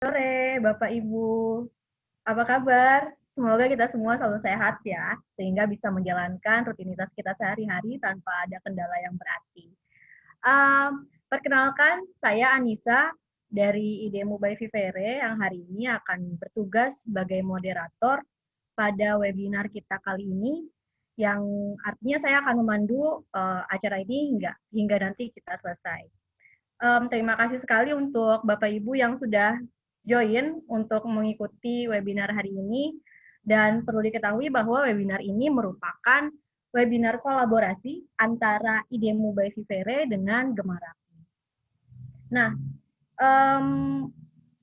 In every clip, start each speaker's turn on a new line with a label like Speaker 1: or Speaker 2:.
Speaker 1: Sore, Bapak Ibu. Apa kabar? Semoga kita semua selalu sehat ya, sehingga bisa menjalankan rutinitas kita sehari-hari tanpa ada kendala yang berarti. Perkenalkan, saya Anissa dari IDEMU by Vivere yang hari ini akan bertugas sebagai moderator pada webinar kita kali ini, yang artinya saya akan memandu acara ini hingga nanti kita selesai. Terima kasih sekali untuk Bapak Ibu yang sudah join untuk mengikuti webinar hari ini. Dan perlu diketahui bahwa webinar ini merupakan webinar kolaborasi antara IDEMU by Vivere dengan Gemarapi. Nah, um,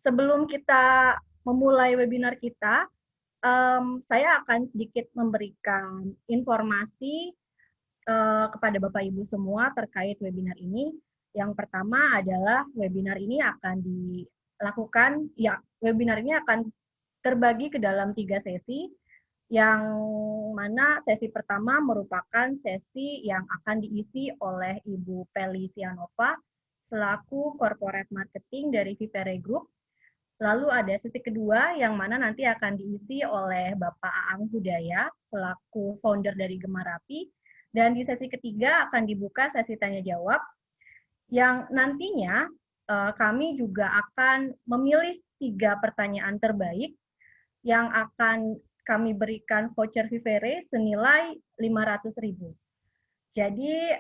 Speaker 1: sebelum kita memulai webinar kita, saya akan sedikit memberikan informasi kepada Bapak Ibu semua terkait webinar ini. Yang pertama adalah webinar ini akan dilakukan, ya webinar ini akan terbagi ke dalam 3 sesi, yang mana sesi pertama merupakan sesi yang akan diisi oleh Ibu Peli Sianova selaku Corporate Marketing dari Vivere Group. Lalu ada sesi kedua yang mana nanti akan diisi oleh Bapak Aang Hudaya selaku founder dari Gemarapi. Dan di sesi ketiga akan dibuka sesi tanya jawab yang nantinya kami juga akan memilih 3 pertanyaan terbaik yang akan kami berikan voucher Vivere senilai 500.000. Jadi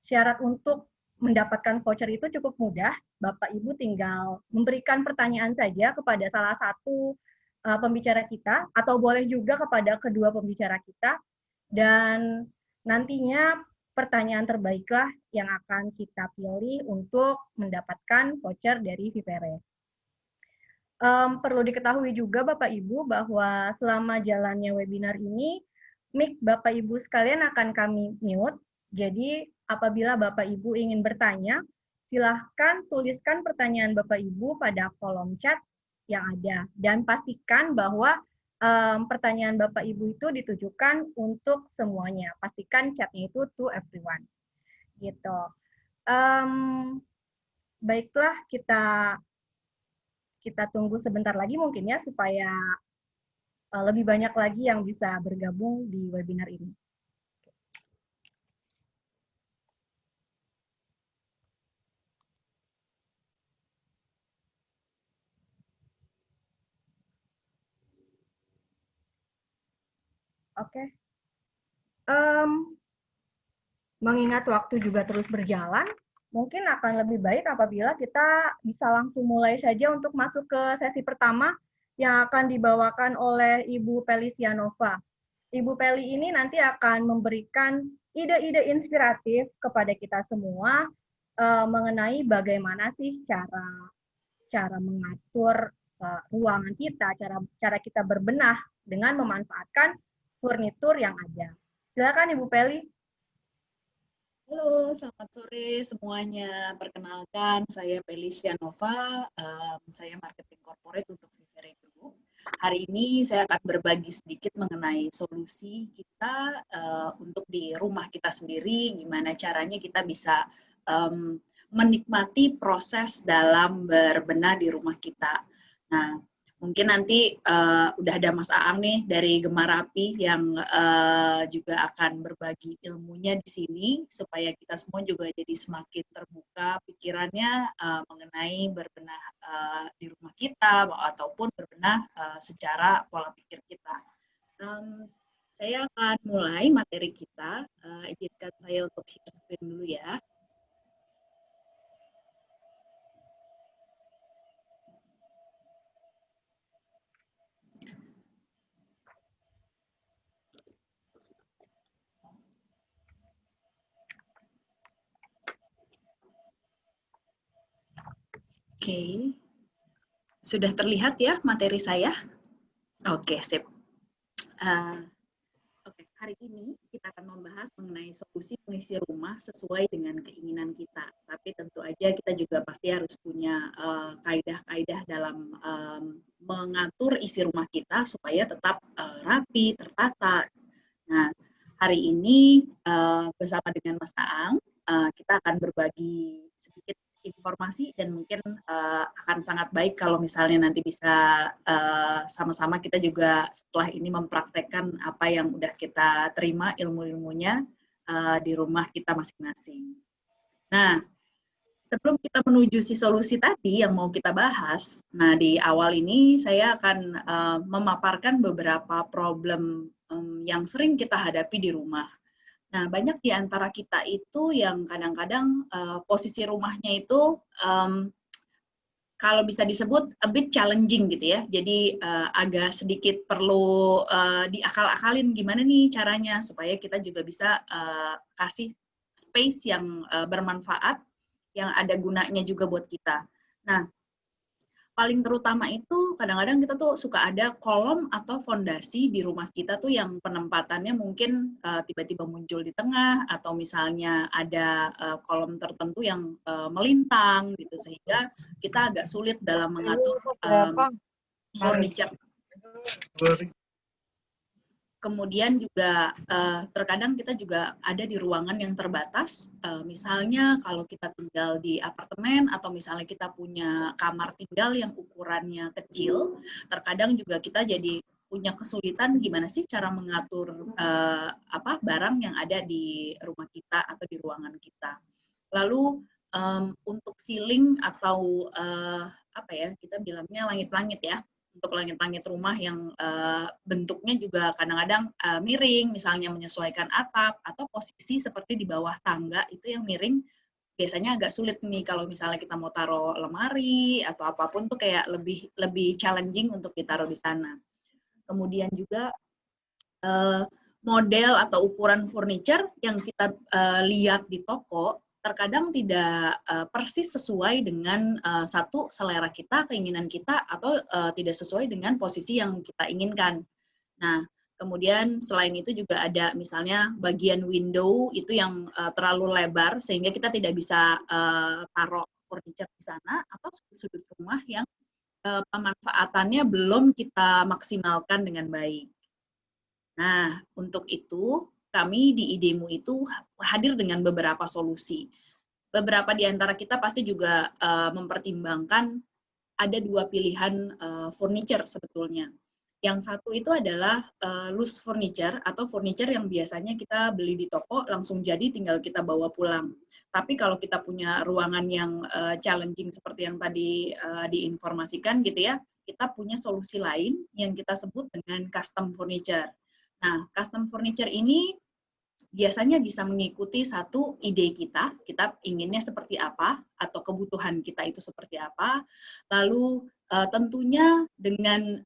Speaker 1: syarat untuk mendapatkan voucher itu cukup mudah. Bapak Ibu tinggal memberikan pertanyaan saja kepada salah satu pembicara kita, atau boleh juga kepada kedua pembicara kita, dan nantinya pertanyaan terbaiklah yang akan kita pilih untuk mendapatkan voucher dari Vivere. Perlu diketahui juga Bapak Ibu bahwa selama jalannya webinar ini, mic Bapak Ibu sekalian akan kami mute. Jadi apabila Bapak Ibu ingin bertanya, silahkan tuliskan pertanyaan Bapak Ibu pada kolom chat yang ada. Dan pastikan bahwa pertanyaan Bapak Ibu itu ditujukan untuk semuanya. Pastikan chatnya itu to everyone. Gitu. Baiklah, kita tunggu sebentar lagi mungkin ya, supaya lebih banyak lagi yang bisa bergabung di webinar ini. Oke. Mengingat waktu juga terus berjalan, mungkin akan lebih baik apabila kita bisa langsung mulai saja untuk masuk ke sesi pertama yang akan dibawakan oleh Ibu Peli Sianova. Ibu Peli ini nanti akan memberikan ide-ide inspiratif kepada kita semua mengenai bagaimana sih cara mengatur ruangan kita, cara kita berbenah dengan memanfaatkan furnitur yang ada. Silakan Ibu Peli.
Speaker 2: Halo, selamat sore semuanya. Perkenalkan, saya Peli Sianova, saya marketing corporate untuk Vivere Group. Hari ini saya akan berbagi sedikit mengenai solusi kita untuk di rumah kita sendiri, gimana caranya kita bisa menikmati proses dalam berbenah di rumah kita. Nah, mungkin nanti udah ada Mas Aang nih dari Gemarapi yang juga akan berbagi ilmunya di sini supaya kita semua juga jadi semakin terbuka pikirannya mengenai berbenah di rumah kita ataupun berbenah secara pola pikir kita. Saya akan mulai materi kita. Izinkan saya untuk share screen dulu ya. Oke, sudah terlihat ya materi saya? Oke, sip. Oke, hari ini kita akan membahas mengenai solusi mengisi rumah sesuai dengan keinginan kita. Tapi tentu aja kita juga pasti harus punya kaidah-kaidah dalam mengatur isi rumah kita supaya tetap rapi, tertata. Nah, hari ini bersama dengan Mas Aang, kita akan berbagi sedikit informasi dan mungkin akan sangat baik kalau misalnya nanti bisa sama-sama kita juga setelah ini mempraktekkan apa yang udah kita terima ilmu-ilmunya di rumah kita masing-masing. Nah, sebelum kita menuju si solusi tadi yang mau kita bahas, nah di awal ini saya akan memaparkan beberapa problem yang sering kita hadapi di rumah. Nah, banyak di antara kita itu yang kadang-kadang posisi rumahnya itu kalau bisa disebut a bit challenging gitu ya. Jadi agak sedikit perlu diakal-akalin gimana nih caranya supaya kita juga bisa kasih space yang bermanfaat, yang ada gunanya juga buat kita. Nah, paling terutama itu kadang-kadang kita tuh suka ada kolom atau fondasi di rumah kita tuh yang penempatannya mungkin tiba-tiba muncul di tengah, atau misalnya ada kolom tertentu yang melintang gitu, sehingga kita agak sulit dalam mengatur furniture. Kemudian juga terkadang kita juga ada di ruangan yang terbatas, misalnya kalau kita tinggal di apartemen atau misalnya kita punya kamar tinggal yang ukurannya kecil, terkadang juga kita jadi punya kesulitan gimana sih cara mengatur barang yang ada di rumah kita atau di ruangan kita. Lalu untuk ceiling atau kita bilangnya langit-langit ya. Untuk langit-langit rumah yang bentuknya juga kadang-kadang miring, misalnya menyesuaikan atap, atau posisi seperti di bawah tangga itu yang miring, biasanya agak sulit nih kalau misalnya kita mau taruh lemari atau apapun tuh kayak lebih challenging untuk ditaruh di sana. Kemudian juga model atau ukuran furniture yang kita lihat di toko terkadang tidak persis sesuai dengan satu selera kita, keinginan kita, atau tidak sesuai dengan posisi yang kita inginkan. Nah, kemudian selain itu juga ada misalnya bagian window itu yang terlalu lebar sehingga kita tidak bisa taruh furniture di sana, atau sudut-sudut rumah yang pemanfaatannya belum kita maksimalkan dengan baik. Nah, untuk itu kami di Idemu itu hadir dengan beberapa solusi. Beberapa di antara kita pasti juga mempertimbangkan ada dua pilihan furniture sebetulnya. Yang satu itu adalah loose furniture atau furniture yang biasanya kita beli di toko langsung jadi tinggal kita bawa pulang. Tapi kalau kita punya ruangan yang challenging seperti yang tadi diinformasikan gitu ya, kita punya solusi lain yang kita sebut dengan custom furniture. Nah, custom furniture ini biasanya bisa mengikuti satu ide kita inginnya seperti apa, atau kebutuhan kita itu seperti apa, lalu tentunya dengan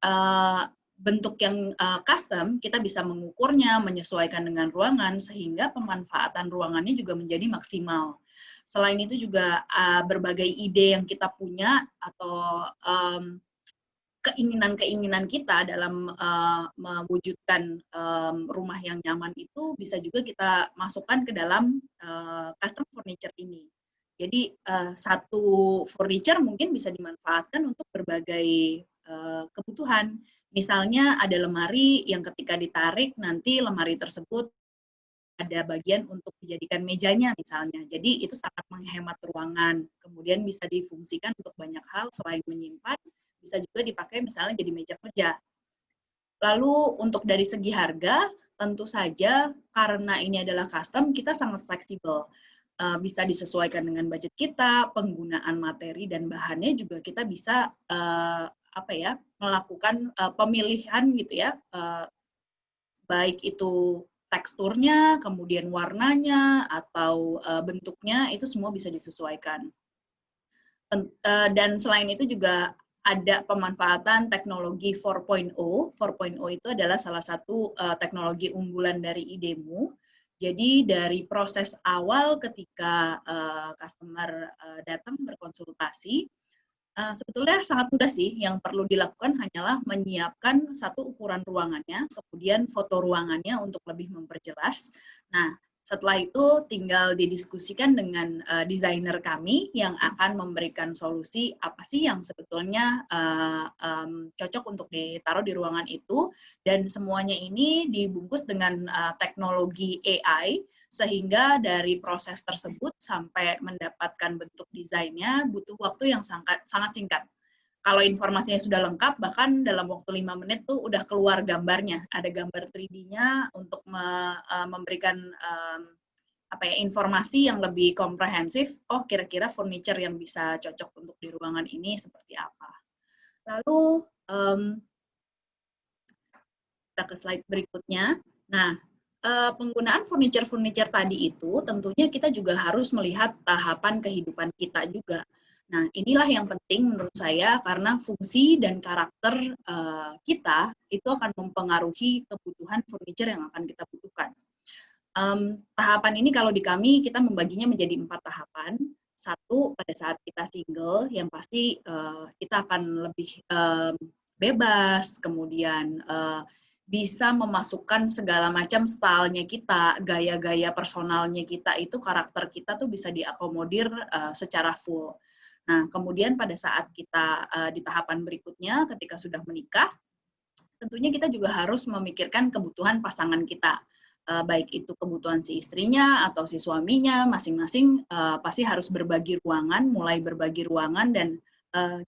Speaker 2: bentuk yang custom, kita bisa mengukurnya, menyesuaikan dengan ruangan, sehingga pemanfaatan ruangannya juga menjadi maksimal. Selain itu juga berbagai ide yang kita punya, atau keinginan-keinginan kita dalam mewujudkan rumah yang nyaman itu bisa juga kita masukkan ke dalam custom furniture ini. Jadi satu furniture mungkin bisa dimanfaatkan untuk berbagai kebutuhan. Misalnya ada lemari yang ketika ditarik nanti lemari tersebut ada bagian untuk dijadikan mejanya misalnya. Jadi itu sangat menghemat ruangan. Kemudian bisa difungsikan untuk banyak hal selain menyimpan, bisa juga dipakai misalnya jadi meja kerja. Lalu untuk dari segi harga, tentu saja karena ini adalah custom, kita sangat fleksibel. Bisa disesuaikan dengan budget kita, penggunaan materi dan bahannya juga kita bisa melakukan pemilihan gitu ya, baik itu teksturnya, kemudian warnanya, atau bentuknya, itu semua bisa disesuaikan. Dan selain itu juga ada pemanfaatan teknologi 4.0. 4.0 itu adalah salah satu teknologi unggulan dari Idemu. Jadi dari proses awal ketika customer datang berkonsultasi, sebetulnya sangat mudah sih. Yang perlu dilakukan hanyalah menyiapkan satu ukuran ruangannya, kemudian foto ruangannya untuk lebih memperjelas. Nah, setelah itu tinggal didiskusikan dengan desainer kami yang akan memberikan solusi apa sih yang sebetulnya cocok untuk ditaruh di ruangan itu, dan semuanya ini dibungkus dengan teknologi AI sehingga dari proses tersebut sampai mendapatkan bentuk desainnya butuh waktu yang sangat singkat. Kalau informasinya sudah lengkap, bahkan dalam waktu 5 menit tuh udah keluar gambarnya. Ada gambar 3D-nya untuk memberikan informasi yang lebih komprehensif. Oh, kira-kira furniture yang bisa cocok untuk di ruangan ini seperti apa. Lalu kita ke slide berikutnya. Nah, penggunaan furniture tadi itu tentunya kita juga harus melihat tahapan kehidupan kita juga. Nah, inilah yang penting menurut saya karena fungsi dan karakter kita itu akan mempengaruhi kebutuhan furniture yang akan kita butuhkan. Tahapan ini kalau di kami kita membaginya menjadi 4 tahapan. Satu, pada saat kita single, yang pasti kita akan lebih bebas, kemudian bisa memasukkan segala macam stylenya kita, gaya-gaya personalnya kita itu, karakter kita tuh bisa diakomodir secara full. Nah, kemudian pada saat kita di tahapan berikutnya, ketika sudah menikah, tentunya kita juga harus memikirkan kebutuhan pasangan kita. Baik itu kebutuhan si istrinya atau si suaminya, masing-masing pasti harus berbagi ruangan, mulai berbagi ruangan dan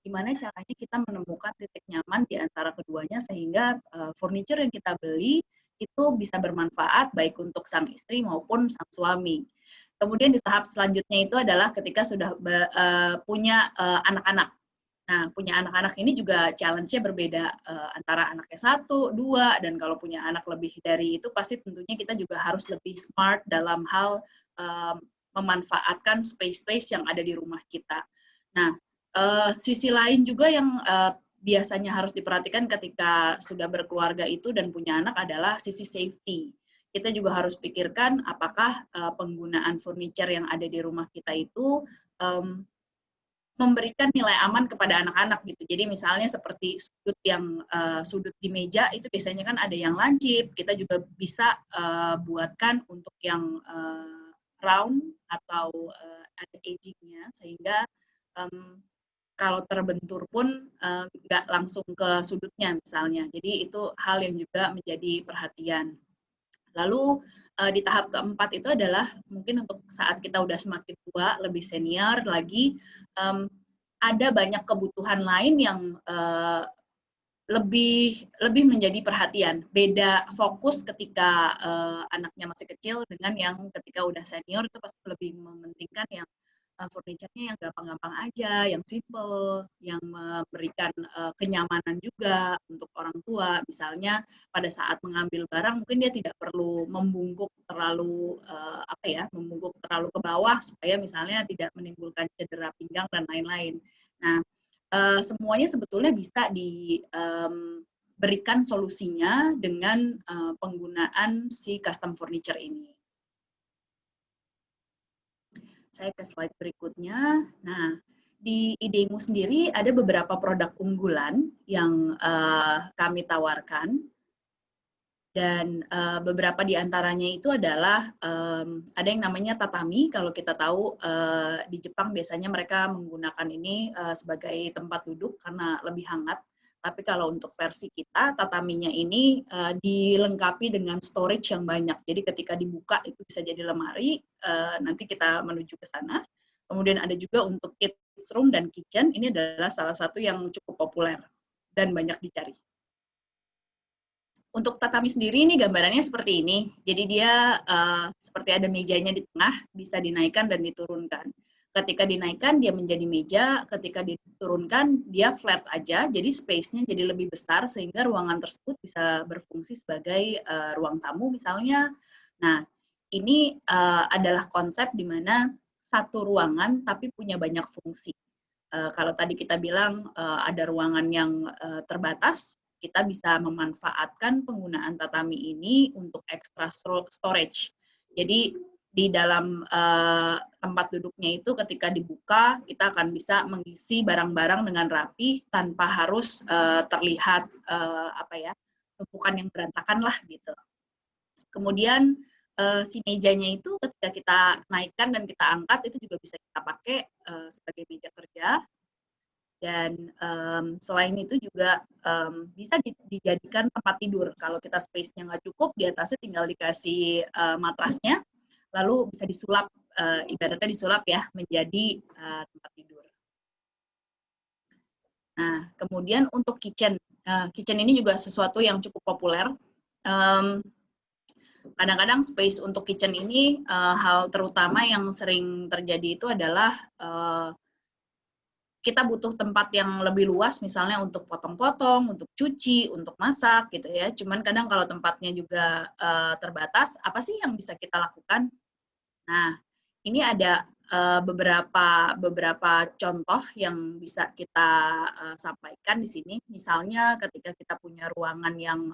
Speaker 2: gimana caranya kita menemukan titik nyaman di antara keduanya sehingga furniture yang kita beli itu bisa bermanfaat baik untuk sang istri maupun sang suami. Kemudian di tahap selanjutnya itu adalah ketika sudah punya anak-anak. Nah, punya anak-anak ini juga challenge-nya berbeda antara anaknya 1, 2, dan kalau punya anak lebih dari itu pasti tentunya kita juga harus lebih smart dalam hal memanfaatkan space-space yang ada di rumah kita. Nah, sisi lain juga yang biasanya harus diperhatikan ketika sudah berkeluarga itu dan punya anak adalah sisi safety. Kita juga harus pikirkan apakah penggunaan furniture yang ada di rumah kita itu memberikan nilai aman kepada anak-anak gitu. Jadi misalnya seperti sudut di meja itu biasanya kan ada yang lancip, kita juga bisa buatkan untuk yang round atau ada edging-nya sehingga kalau terbentur pun nggak langsung ke sudutnya misalnya. Jadi itu hal yang juga menjadi perhatian. Lalu di tahap keempat itu adalah mungkin untuk saat kita udah semakin tua, lebih senior lagi, ada banyak kebutuhan lain yang lebih menjadi perhatian. Beda fokus ketika anaknya masih kecil dengan yang ketika udah senior itu pasti lebih mementingkan yang furniture-nya yang gampang-gampang aja, yang simple, yang memberikan kenyamanan juga untuk orang tua. Misalnya pada saat mengambil barang mungkin dia tidak perlu membungkuk terlalu membungkuk terlalu ke bawah supaya misalnya tidak menimbulkan cedera pinggang dan lain-lain. Nah, semuanya sebetulnya bisa diberikan solusinya dengan penggunaan si custom furniture ini. Saya ke slide berikutnya. Nah, di IDEMU sendiri ada beberapa produk unggulan yang kami tawarkan. Dan beberapa di antaranya itu adalah ada yang namanya tatami. Kalau kita tahu di Jepang biasanya mereka menggunakan ini sebagai tempat duduk karena lebih hangat. Tapi kalau untuk versi kita, tataminya ini dilengkapi dengan storage yang banyak. Jadi ketika dibuka itu bisa jadi lemari, nanti kita menuju ke sana. Kemudian ada juga untuk kids room dan kitchen, ini adalah salah satu yang cukup populer dan banyak dicari. Untuk tatami sendiri ini gambarannya seperti ini. Jadi dia seperti ada mejanya di tengah, bisa dinaikkan dan diturunkan. Ketika dinaikkan dia menjadi meja, ketika diturunkan dia flat aja, jadi space-nya jadi lebih besar sehingga ruangan tersebut bisa berfungsi sebagai ruang tamu misalnya. Nah, ini adalah konsep di mana satu ruangan tapi punya banyak fungsi. Kalau tadi kita bilang ada ruangan yang terbatas, kita bisa memanfaatkan penggunaan tatami ini untuk extra storage. Jadi di dalam tempat duduknya itu ketika dibuka kita akan bisa mengisi barang-barang dengan rapi tanpa harus terlihat tumpukan yang berantakan lah gitu. Kemudian si mejanya itu ketika kita naikkan dan kita angkat itu juga bisa kita pakai sebagai meja kerja. Dan selain itu juga bisa dijadikan tempat tidur. Kalau kita space-nya nggak cukup, di atasnya tinggal dikasih matrasnya, lalu bisa disulap, ibaratnya disulap ya, menjadi tempat tidur. Nah, kemudian untuk kitchen. Kitchen ini juga sesuatu yang cukup populer. Kadang-kadang space untuk kitchen ini, hal terutama yang sering terjadi itu adalah kita butuh tempat yang lebih luas, misalnya untuk potong-potong, untuk cuci, untuk masak gitu ya. Cuman kadang kalau tempatnya juga terbatas, apa sih yang bisa kita lakukan? Nah, ini ada beberapa contoh yang bisa kita sampaikan di sini. Misalnya ketika kita punya ruangan yang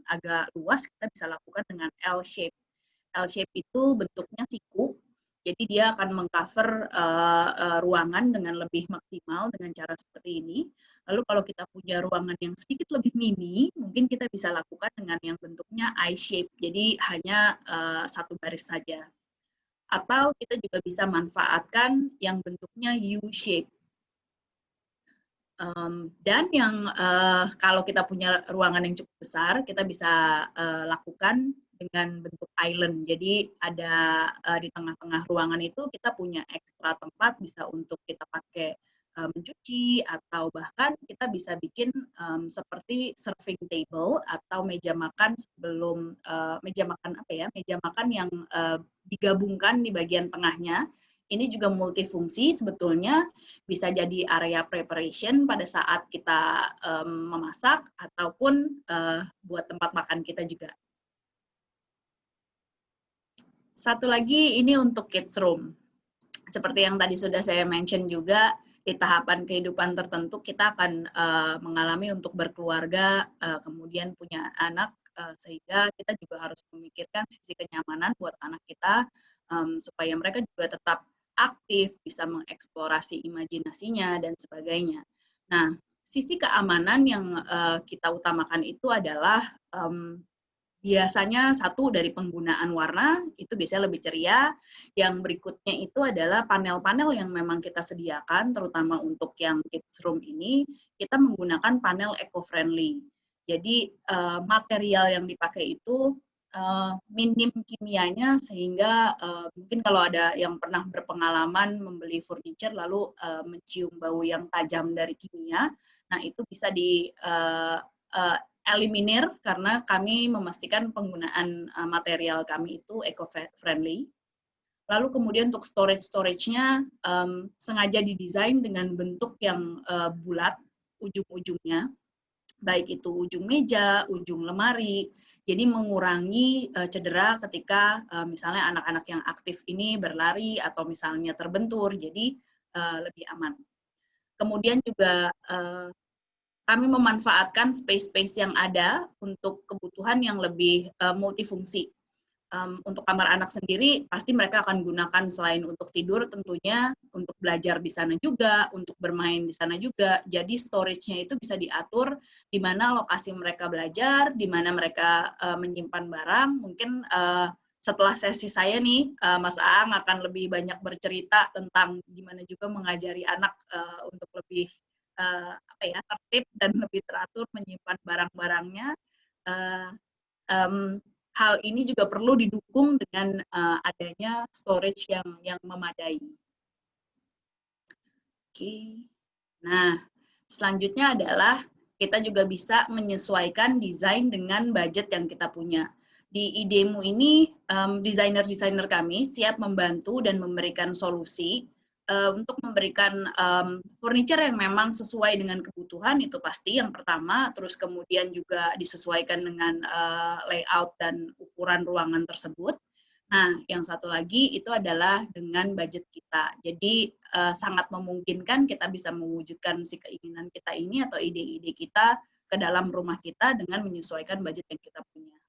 Speaker 2: agak luas, kita bisa lakukan dengan L-shape. L-shape itu bentuknya siku, jadi dia akan mengcover ruangan dengan lebih maksimal dengan cara seperti ini. Lalu kalau kita punya ruangan yang sedikit lebih mini, mungkin kita bisa lakukan dengan yang bentuknya I-shape, jadi hanya satu baris saja. Atau kita juga bisa manfaatkan yang bentuknya U-shape. Dan yang kalau kita punya ruangan yang cukup besar, kita bisa lakukan dengan bentuk island. Jadi ada di tengah-tengah ruangan itu kita punya ekstra tempat, bisa untuk kita pakai mencuci, atau bahkan kita bisa bikin seperti serving table atau meja makan sebelum meja makan apa ya? Meja makan yang digabungkan di bagian tengahnya. Ini juga multifungsi sebetulnya, bisa jadi area preparation pada saat kita memasak ataupun buat tempat makan kita juga. Satu lagi ini untuk kids room. Seperti yang tadi sudah saya mention juga, di tahapan kehidupan tertentu kita akan mengalami untuk berkeluarga, kemudian punya anak, sehingga kita juga harus memikirkan sisi kenyamanan buat anak kita, supaya mereka juga tetap aktif, bisa mengeksplorasi imajinasinya, dan sebagainya. Nah, sisi keamanan yang kita utamakan itu adalah biasanya satu dari penggunaan warna, itu biasanya lebih ceria. Yang berikutnya itu adalah panel-panel yang memang kita sediakan, terutama untuk yang kids room ini, kita menggunakan panel eco-friendly. Jadi material yang dipakai itu minim kimianya, sehingga mungkin kalau ada yang pernah berpengalaman membeli furniture lalu mencium bau yang tajam dari kimia, nah itu bisa di eliminir karena kami memastikan penggunaan material kami itu eco-friendly. Lalu kemudian untuk storage-nya sengaja didesain dengan bentuk yang bulat ujung-ujungnya, baik itu ujung meja, ujung lemari, jadi mengurangi cedera ketika misalnya anak-anak yang aktif ini berlari atau misalnya terbentur, jadi lebih aman. Kemudian juga kami memanfaatkan space-space yang ada untuk kebutuhan yang lebih multifungsi. Untuk kamar anak sendiri, pasti mereka akan gunakan selain untuk tidur tentunya, untuk belajar di sana juga, untuk bermain di sana juga. Jadi storage-nya itu bisa diatur di mana lokasi mereka belajar, di mana mereka menyimpan barang. Mungkin setelah sesi saya nih, Mas Aang akan lebih banyak bercerita tentang gimana juga mengajari anak untuk lebih tertib dan lebih teratur menyimpan barang-barangnya. Hal ini juga perlu didukung dengan adanya storage yang memadai. Oke. Nah, selanjutnya adalah kita juga bisa menyesuaikan desain dengan budget yang kita punya. Di idemu ini, desainer-desainer kami siap membantu dan memberikan solusi untuk memberikan furniture yang memang sesuai dengan kebutuhan, itu pasti yang pertama, terus kemudian juga disesuaikan dengan layout dan ukuran ruangan tersebut. Nah, yang satu lagi itu adalah dengan budget kita. Jadi sangat memungkinkan kita bisa mewujudkan si keinginan kita ini atau ide-ide kita ke dalam rumah kita dengan menyesuaikan budget yang kita punya.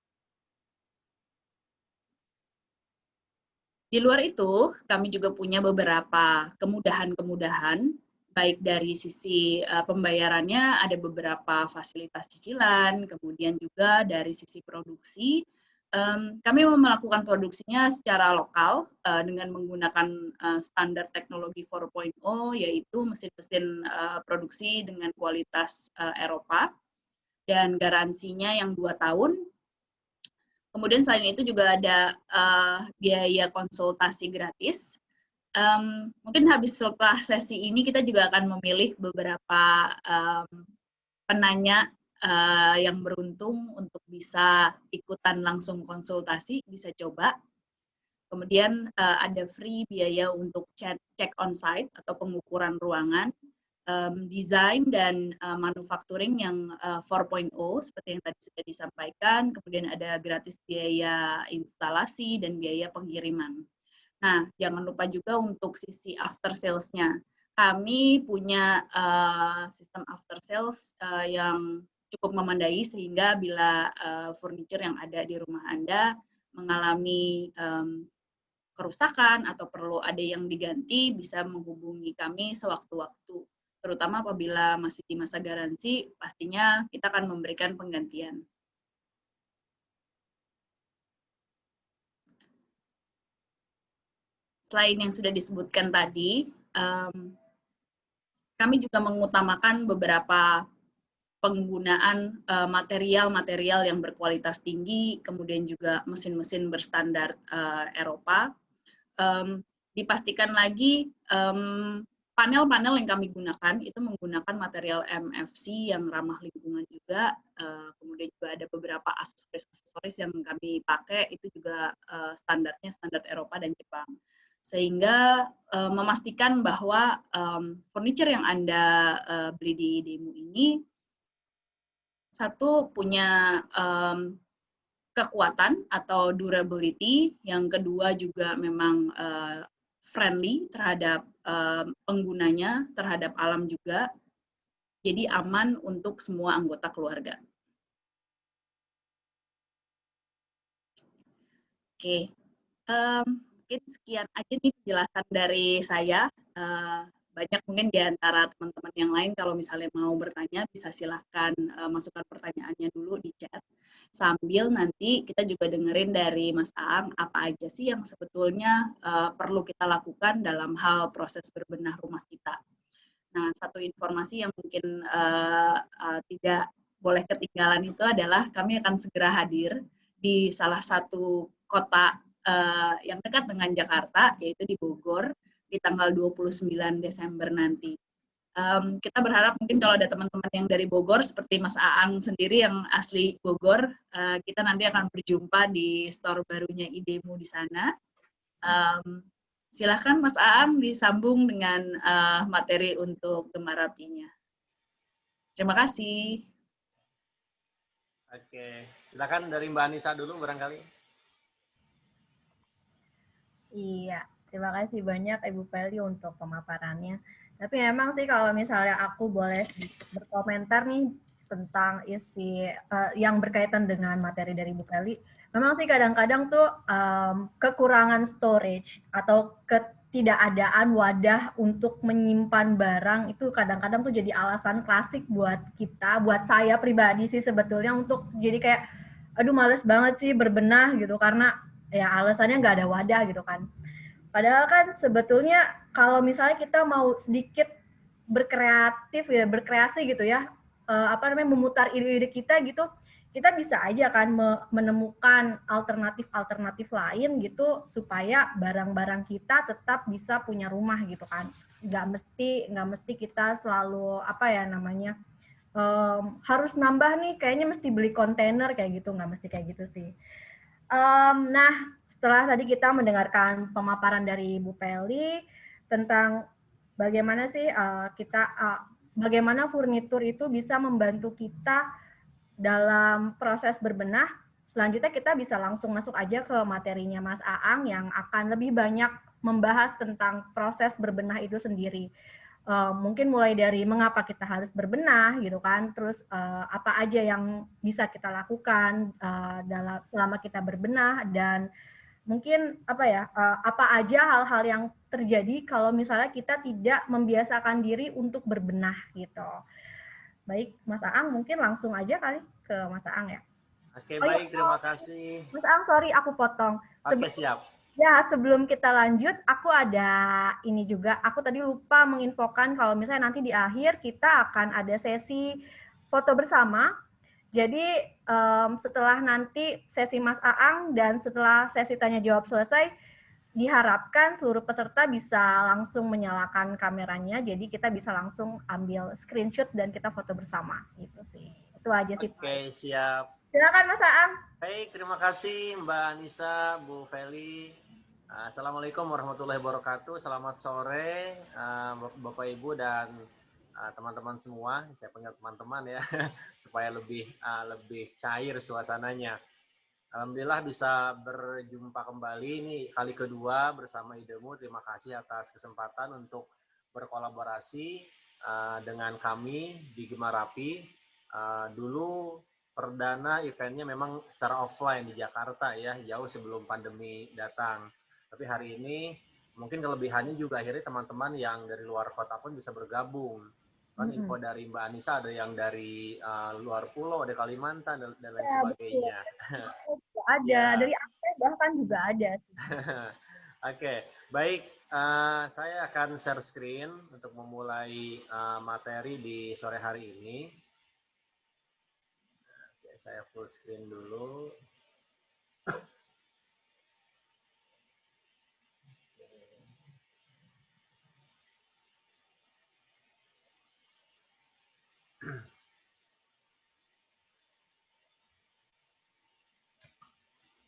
Speaker 2: Di luar itu, kami juga punya beberapa kemudahan-kemudahan, baik dari sisi pembayarannya, ada beberapa fasilitas cicilan, kemudian juga dari sisi produksi, kami melakukan produksinya secara lokal dengan menggunakan standar teknologi 4.0, yaitu mesin-mesin produksi dengan kualitas Eropa, dan garansinya yang 2 tahun. Kemudian selain itu juga ada biaya konsultasi gratis. Mungkin habis setelah sesi ini kita juga akan memilih beberapa penanya yang beruntung untuk bisa ikutan langsung konsultasi, bisa coba. Kemudian ada free biaya untuk cek on-site atau pengukuran ruangan, desain dan manufacturing yang 4.0 seperti yang tadi sudah disampaikan. Kemudian ada gratis biaya instalasi dan biaya pengiriman. Nah, jangan lupa juga untuk sisi after sales-nya. Kami punya sistem after sales yang cukup memadai sehingga bila furniture yang ada di rumah Anda mengalami kerusakan atau perlu ada yang diganti, bisa menghubungi kami sewaktu-waktu. Terutama apabila masih di masa garansi, pastinya kita akan memberikan penggantian. Selain yang sudah disebutkan tadi, kami juga mengutamakan beberapa penggunaan material-material yang berkualitas tinggi, kemudian juga mesin-mesin berstandar Eropa. Dipastikan lagi panel-panel yang kami gunakan itu menggunakan material MFC yang ramah lingkungan juga, kemudian juga ada beberapa aksesoris yang kami pakai itu juga standarnya standar Eropa dan Jepang, sehingga memastikan bahwa furniture yang Anda beli di demo ini satu punya kekuatan atau durability, yang kedua juga memang friendly terhadap penggunanya, terhadap alam juga, jadi aman untuk semua anggota keluarga. Oke, mungkin sekian aja nih penjelasan dari saya. Banyak mungkin di antara teman-teman yang lain kalau misalnya mau bertanya bisa silahkan masukkan pertanyaannya dulu di chat. Sambil nanti kita juga dengerin dari Mas Aang apa aja sih yang sebetulnya perlu kita lakukan dalam hal proses berbenah rumah kita. Nah, satu informasi yang mungkin tidak boleh ketinggalan itu adalah kami akan segera hadir di salah satu kota yang dekat dengan Jakarta, yaitu di Bogor, di tanggal 29 Desember nanti. Kita berharap mungkin kalau ada teman-teman yang dari Bogor, seperti Mas Aang sendiri yang asli Bogor, kita nanti akan berjumpa di store barunya IDEMU di sana. Silakan Mas Aang disambung dengan materi untuk Gemar Rapinya. Terima kasih.
Speaker 3: Oke, silakan dari Mbak Anissa dulu barangkali.
Speaker 1: Iya, terima kasih banyak Ibu Feli untuk pemaparannya. Tapi memang sih kalau misalnya aku boleh sedikit berkomentar nih tentang isi yang berkaitan dengan materi dari Bu Feli, memang sih kadang-kadang tuh kekurangan storage atau ketidakadaan wadah untuk menyimpan barang itu kadang-kadang tuh jadi alasan klasik buat kita, buat saya pribadi sih sebetulnya untuk jadi kayak, aduh males banget sih berbenah gitu karena ya alasannya nggak ada wadah gitu kan. Padahal kan sebetulnya kalau misalnya kita mau sedikit berkreatif ya, berkreasi gitu ya, memutar ide-ide kita gitu, kita bisa aja kan menemukan alternatif-alternatif lain gitu supaya barang-barang kita tetap bisa punya rumah gitu kan. Nggak mesti kita selalu harus nambah nih, kayaknya mesti beli kontainer kayak gitu, nggak mesti kayak gitu sih. Nah, setelah tadi kita mendengarkan pemaparan dari Bu Peli tentang bagaimana sih bagaimana furnitur itu bisa membantu kita dalam proses berbenah, selanjutnya kita bisa langsung masuk aja ke materinya Mas Aang yang akan lebih banyak membahas tentang proses berbenah itu sendiri. Mungkin mulai dari mengapa kita harus berbenah gitu kan, terus apa aja yang bisa kita lakukan selama kita berbenah, dan mungkin apa aja hal-hal yang terjadi kalau misalnya kita tidak membiasakan diri untuk berbenah gitu. Baik, Mas Aang mungkin langsung aja kali ke Mas Aang ya.
Speaker 3: Oke, baik, terima kasih.
Speaker 1: Mas Aang, sorry aku potong.
Speaker 3: Oke, siap.
Speaker 1: Ya, sebelum kita lanjut, aku ada ini juga. Aku tadi lupa menginfokan kalau misalnya nanti di akhir kita akan ada sesi foto bersama. Jadi setelah nanti sesi Mas Aang dan setelah sesi tanya jawab selesai, diharapkan seluruh peserta bisa langsung menyalakan kameranya, jadi kita bisa langsung ambil screenshot dan kita foto bersama, gitu sih. Itu aja sih.
Speaker 3: Oke, siap.
Speaker 1: Silakan Mas Aang.
Speaker 3: Baik, terima kasih Mbak Anissa, Bu Feli. Assalamualaikum warahmatullahi wabarakatuh. Selamat sore Bapak Ibu dan teman-teman semua. Saya panggil teman-teman ya, supaya lebih cair suasananya. Alhamdulillah bisa berjumpa kembali ini kali kedua bersama IDEMU. Terima kasih atas kesempatan untuk berkolaborasi dengan kami di Gemarapi. Dulu perdana eventnya memang secara offline di Jakarta ya, jauh sebelum pandemi datang. Tapi hari ini mungkin kelebihannya juga akhirnya teman-teman yang dari luar kota pun bisa bergabung. Kan info dari Mbak Anissa ada yang dari luar pulau, ada Kalimantan dan lain sebagainya.
Speaker 1: Ada, ya. Dari Aceh bahkan juga ada.
Speaker 3: Oke, baik. Saya akan share screen untuk memulai materi di sore hari ini. Oke, saya full screen dulu.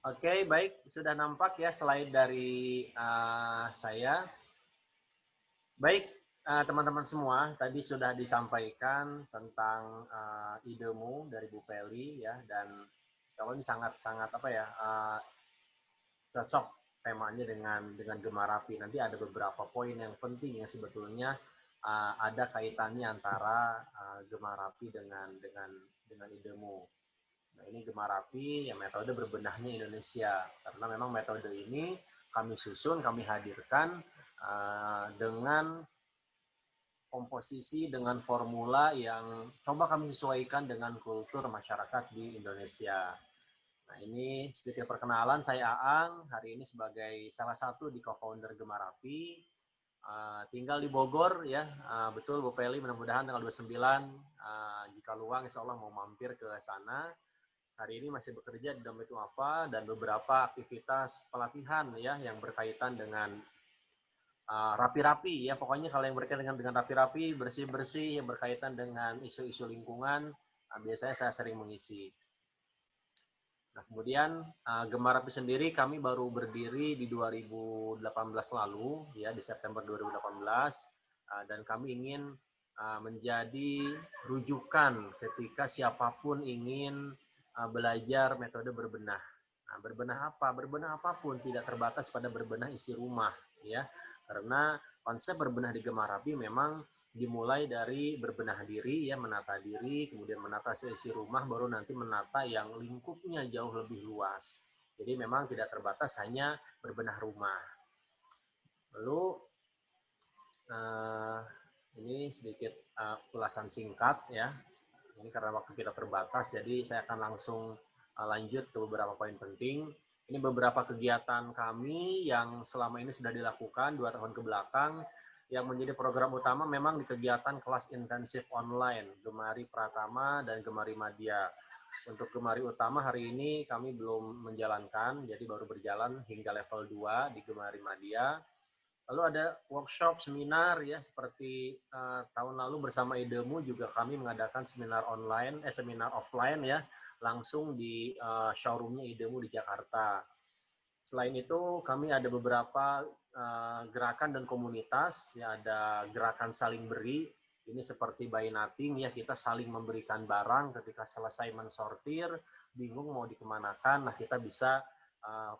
Speaker 3: Oke, baik. Sudah nampak ya slide dari saya. Baik, teman-teman semua, tadi sudah disampaikan tentang idemu dari Bu Feli ya, dan kalau ini sangat-sangat apa ya, cocok temanya dengan Gemarapi. Nanti ada beberapa poin yang penting yang sebetulnya ada kaitannya antara Gemarapi dengan idemu. Nah, ini Gemarapi yang metode berbenahnya Indonesia, karena memang metode ini kami susun, kami hadirkan dengan komposisi, dengan formula yang coba kami sesuaikan dengan kultur masyarakat di Indonesia. Nah, ini sedikit perkenalan, saya Aang, hari ini sebagai salah satu di co-founder Gemarapi, tinggal di Bogor ya, betul Bu Feli, mudah-mudahan tanggal 29, jika luang insya Allah mau mampir ke sana. Hari ini masih bekerja di Dompet Wafa dan beberapa aktivitas pelatihan ya yang berkaitan dengan rapi-rapi ya, pokoknya kalau yang berkaitan dengan rapi-rapi, bersih-bersih yang berkaitan dengan isu-isu lingkungan, biasanya saya sering mengisi. Nah, kemudian Gemarapi sendiri kami baru berdiri di 2018 lalu ya, di September 2018, dan kami ingin menjadi rujukan ketika siapapun ingin belajar metode berbenah. Nah, berbenah apa? Berbenah apapun, tidak terbatas pada berbenah isi rumah ya. Karena konsep berbenah di Gemarapi memang dimulai dari berbenah diri ya, menata diri, kemudian menata seisi rumah, baru nanti menata yang lingkupnya jauh lebih luas. Jadi memang tidak terbatas hanya berbenah rumah. Lalu ini sedikit ulasan singkat ya. Ini karena waktu kita terbatas, jadi saya akan langsung lanjut ke beberapa poin penting. Ini beberapa kegiatan kami yang selama ini sudah dilakukan 2 tahun ke belakang. Yang menjadi program utama memang di kegiatan kelas intensif online, Gemari Pratama dan Gemari Madya. Untuk Gemari Utama hari ini kami belum menjalankan, jadi baru berjalan hingga level 2 di Gemari Madya. Lalu ada workshop, seminar ya, seperti tahun lalu bersama IDEMU juga kami mengadakan seminar online, seminar offline ya, langsung di showroomnya IDEMU di Jakarta. Selain itu kami ada beberapa gerakan dan komunitas, ya ada gerakan saling beri, ini seperti buy nothing ya, kita saling memberikan barang ketika selesai mensortir, bingung mau dikemanakan, nah kita bisa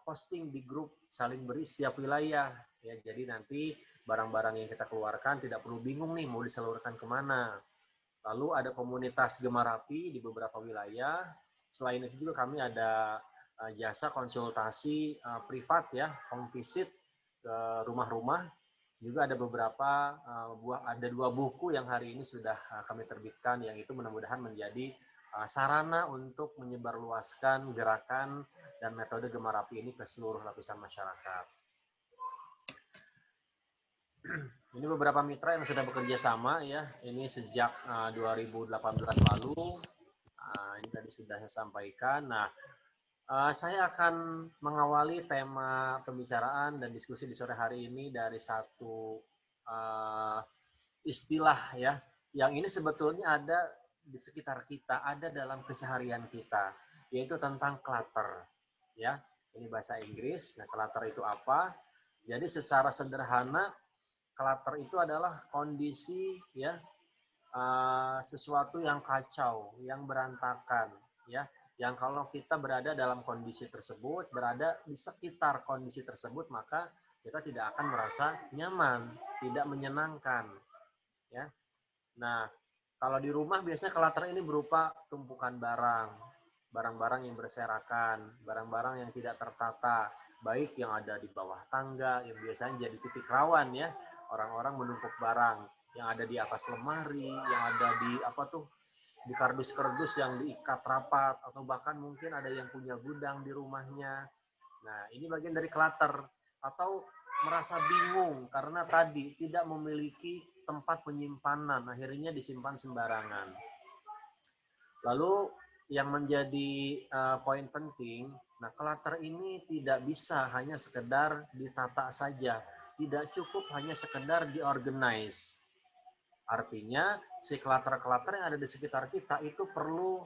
Speaker 3: posting di grup saling beri setiap wilayah ya, jadi nanti barang-barang yang kita keluarkan tidak perlu bingung nih mau disalurkan kemana. Lalu ada komunitas Gemarapi di beberapa wilayah. Selain itu juga kami ada jasa konsultasi privat ya, home visit ke rumah-rumah. Juga ada beberapa ada 2 buku yang hari ini sudah kami terbitkan, yang itu mudah-mudahan menjadi sarana untuk menyebarluaskan gerakan dan metode Gemarapi ini ke seluruh lapisan masyarakat. Ini beberapa mitra yang sudah bekerja sama ya. Ini sejak 2018 lalu. Ini tadi sudah saya sampaikan. Nah, saya akan mengawali tema pembicaraan dan diskusi di sore hari ini dari satu istilah ya, yang ini sebetulnya ada di sekitar kita, ada dalam keseharian kita, yaitu tentang clutter. Ya, ini bahasa Inggris. Nah, clutter itu apa? Jadi secara sederhana, clutter itu adalah kondisi ya, sesuatu yang kacau, yang berantakan, ya, yang kalau kita berada dalam kondisi tersebut, berada di sekitar kondisi tersebut, maka kita tidak akan merasa nyaman, tidak menyenangkan, ya. Nah, kalau di rumah biasanya clutter ini berupa tumpukan barang, barang-barang yang berserakan, barang-barang yang tidak tertata, baik yang ada di bawah tangga, yang biasanya jadi titik rawan ya, orang-orang menumpuk barang, yang ada di atas lemari, yang ada di di kardus-kardus yang diikat rapat, atau bahkan mungkin ada yang punya gudang di rumahnya. Nah, ini bagian dari clutter. Atau merasa bingung karena tadi tidak memiliki tempat penyimpanan, akhirnya disimpan sembarangan. Lalu yang menjadi poin penting, nah clutter ini tidak bisa hanya sekedar ditata saja, tidak cukup hanya sekedar diorganize. Artinya si clutter-clutter yang ada di sekitar kita itu perlu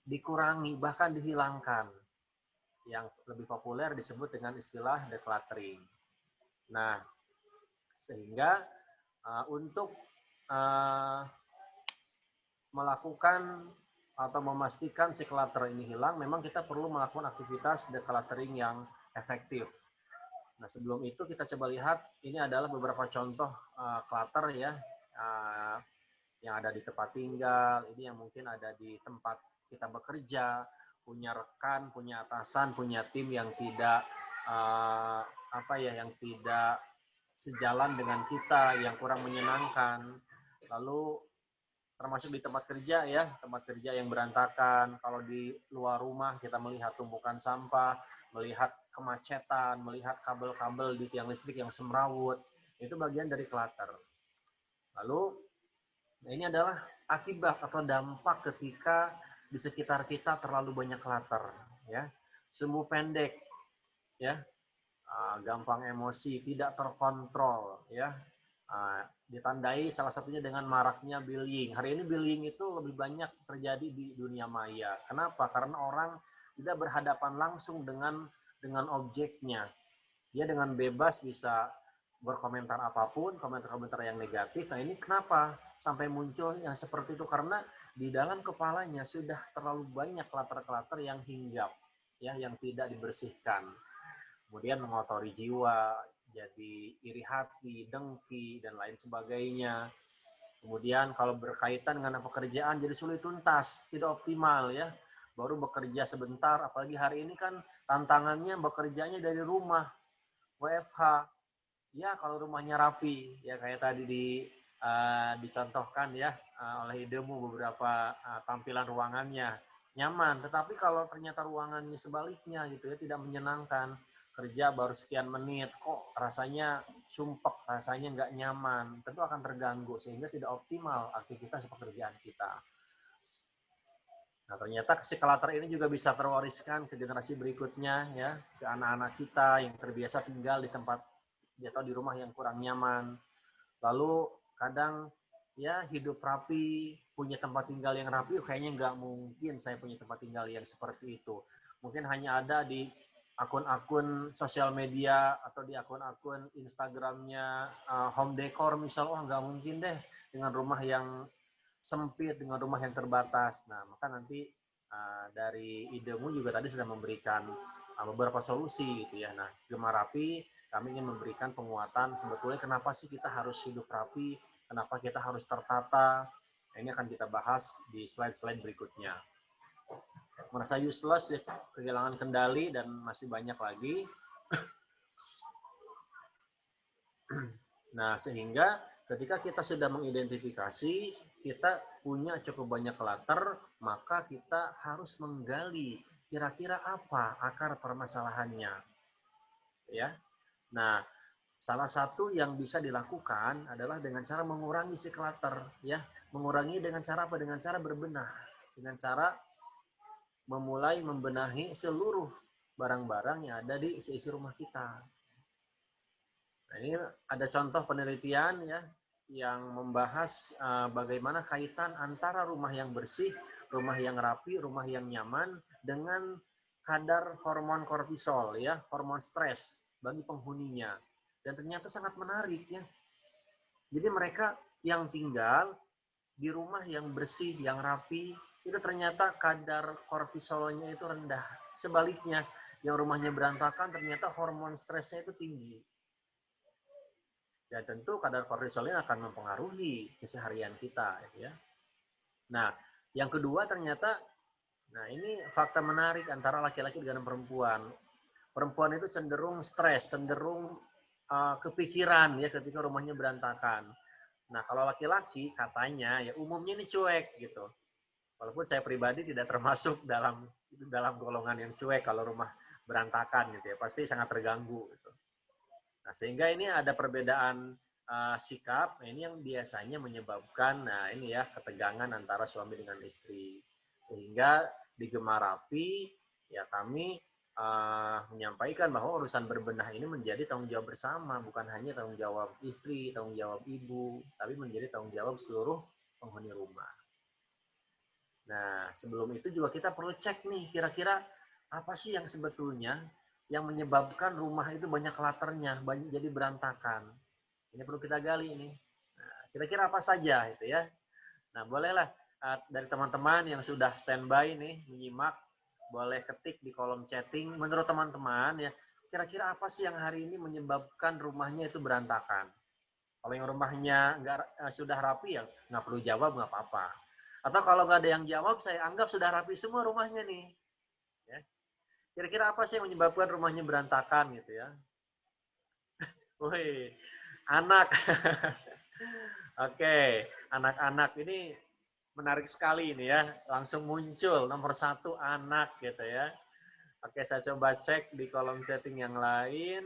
Speaker 3: dikurangi, bahkan dihilangkan. Yang lebih populer disebut dengan istilah decluttering. Nah, sehingga untuk melakukan atau memastikan si clutter ini hilang, memang kita perlu melakukan aktivitas decluttering yang efektif. Nah, sebelum itu kita coba lihat, ini adalah beberapa contoh clutter ya, yang ada di tempat tinggal, ini yang mungkin ada di tempat kita bekerja, punya rekan, punya atasan, punya tim yang tidak yang tidak sejalan dengan kita, yang kurang menyenangkan. Lalu termasuk di tempat kerja ya, tempat kerja yang berantakan. Kalau di luar rumah kita melihat tumpukan sampah, melihat kemacetan, melihat kabel-kabel di tiang listrik yang semrawut, itu bagian dari clutter. Lalu ini adalah akibat atau dampak ketika di sekitar kita terlalu banyak clutter ya. Sumbu pendek ya, gampang emosi, tidak terkontrol ya. Ditandai salah satunya dengan maraknya bullying. Hari ini bullying itu lebih banyak terjadi di dunia maya. Kenapa? Karena orang tidak berhadapan langsung dengan objeknya. Dia dengan bebas bisa berkomentar apapun, komentar-komentar yang negatif. Nah, ini kenapa sampai muncul yang seperti itu? Karena di dalam kepalanya sudah terlalu banyak clutter-clutter yang hinggap, ya, yang tidak dibersihkan. Kemudian mengotori jiwa, jadi iri hati, dengki, dan lain sebagainya. Kemudian kalau berkaitan dengan pekerjaan jadi sulit tuntas, tidak optimal ya. Baru bekerja sebentar, apalagi hari ini kan tantangannya bekerjanya dari rumah, WFH. Ya kalau rumahnya rapi, ya kayak tadi dicontohkan ya oleh idemu beberapa tampilan ruangannya nyaman. Tetapi kalau ternyata ruangannya sebaliknya gitu ya, tidak menyenangkan, kerja baru sekian menit, kok rasanya sumpek, rasanya nggak nyaman, tentu akan terganggu sehingga tidak optimal aktivitas pekerjaan kita. Nah, ternyata si clutter ini juga bisa terwariskan ke generasi berikutnya ya, ke anak-anak kita yang terbiasa tinggal di tempat atau di rumah yang kurang nyaman. Lalu kadang ya hidup rapi, punya tempat tinggal yang rapi, kayaknya nggak mungkin saya punya tempat tinggal yang seperti itu. Mungkin hanya ada di akun-akun sosial media atau di akun-akun Instagramnya home decor misal, nggak mungkin deh dengan rumah yang sempit, dengan rumah yang terbatas. Nah, maka nanti dari idemu juga tadi sudah memberikan beberapa solusi gitu ya. Nah, Gemar Rapi kami ingin memberikan penguatan sebetulnya kenapa sih kita harus hidup rapi, kenapa kita harus tertata. Nah, ini akan kita bahas di slide-slide berikutnya. Merasa useless, ya, kehilangan kendali, dan masih banyak lagi. Nah, sehingga ketika kita sudah mengidentifikasi, kita punya cukup banyak clutter, maka kita harus menggali kira-kira apa akar permasalahannya. Ya. Nah, salah satu yang bisa dilakukan adalah dengan cara mengurangi si clutter, ya. Mengurangi dengan cara apa? Dengan cara berbenah, dengan cara memulai membenahi seluruh barang-barang yang ada di seisi rumah kita. Nah, ini ada contoh penelitian ya yang membahas bagaimana kaitan antara rumah yang bersih, rumah yang rapi, rumah yang nyaman dengan kadar hormon kortisol ya, hormon stres bagi penghuninya. Dan ternyata sangat menarik ya. Jadi mereka yang tinggal di rumah yang bersih, yang rapi, itu ternyata kadar kortisolnya itu rendah. Sebaliknya, yang rumahnya berantakan ternyata hormon stresnya itu tinggi. Dan tentu kadar kortisolnya akan mempengaruhi keseharian kita. Ya. Nah, yang kedua ternyata, nah ini fakta menarik antara laki-laki dengan perempuan. Perempuan itu cenderung stres, cenderung kepikiran ya ketika rumahnya berantakan. Nah, kalau laki-laki katanya ya umumnya ini cuek gitu. Walaupun saya pribadi tidak termasuk dalam golongan yang cuek kalau rumah berantakan gitu ya, pasti sangat terganggu gitu. Nah, sehingga ini ada perbedaan sikap, nah, ini yang biasanya menyebabkan nah ini ya ketegangan antara suami dengan istri. Sehingga di Gemar Rapi ya kami menyampaikan bahwa urusan berbenah ini menjadi tanggung jawab bersama, bukan hanya tanggung jawab istri, tanggung jawab ibu, tapi menjadi tanggung jawab seluruh penghuni rumah. Nah, sebelum itu juga kita perlu cek nih, kira-kira apa sih yang sebetulnya yang menyebabkan rumah itu banyak klaternya, jadi berantakan. Ini perlu kita gali ini. Nah, kira-kira apa saja itu ya. Nah, bolehlah dari teman-teman yang sudah standby nih menyimak, boleh ketik di kolom chatting. Menurut teman-teman ya, kira-kira apa sih yang hari ini menyebabkan rumahnya itu berantakan? Kalau yang rumahnya sudah rapi ya nggak perlu jawab, nggak apa-apa. Atau kalau nggak ada yang jawab, saya anggap sudah rapi semua rumahnya nih. Ya. Kira-kira apa sih yang menyebabkan rumahnya berantakan gitu ya? Wih, anak. Oke, anak-anak ini menarik sekali ini ya. Langsung muncul nomor 1 anak gitu ya. Oke, saya coba cek di kolom chatting yang lain.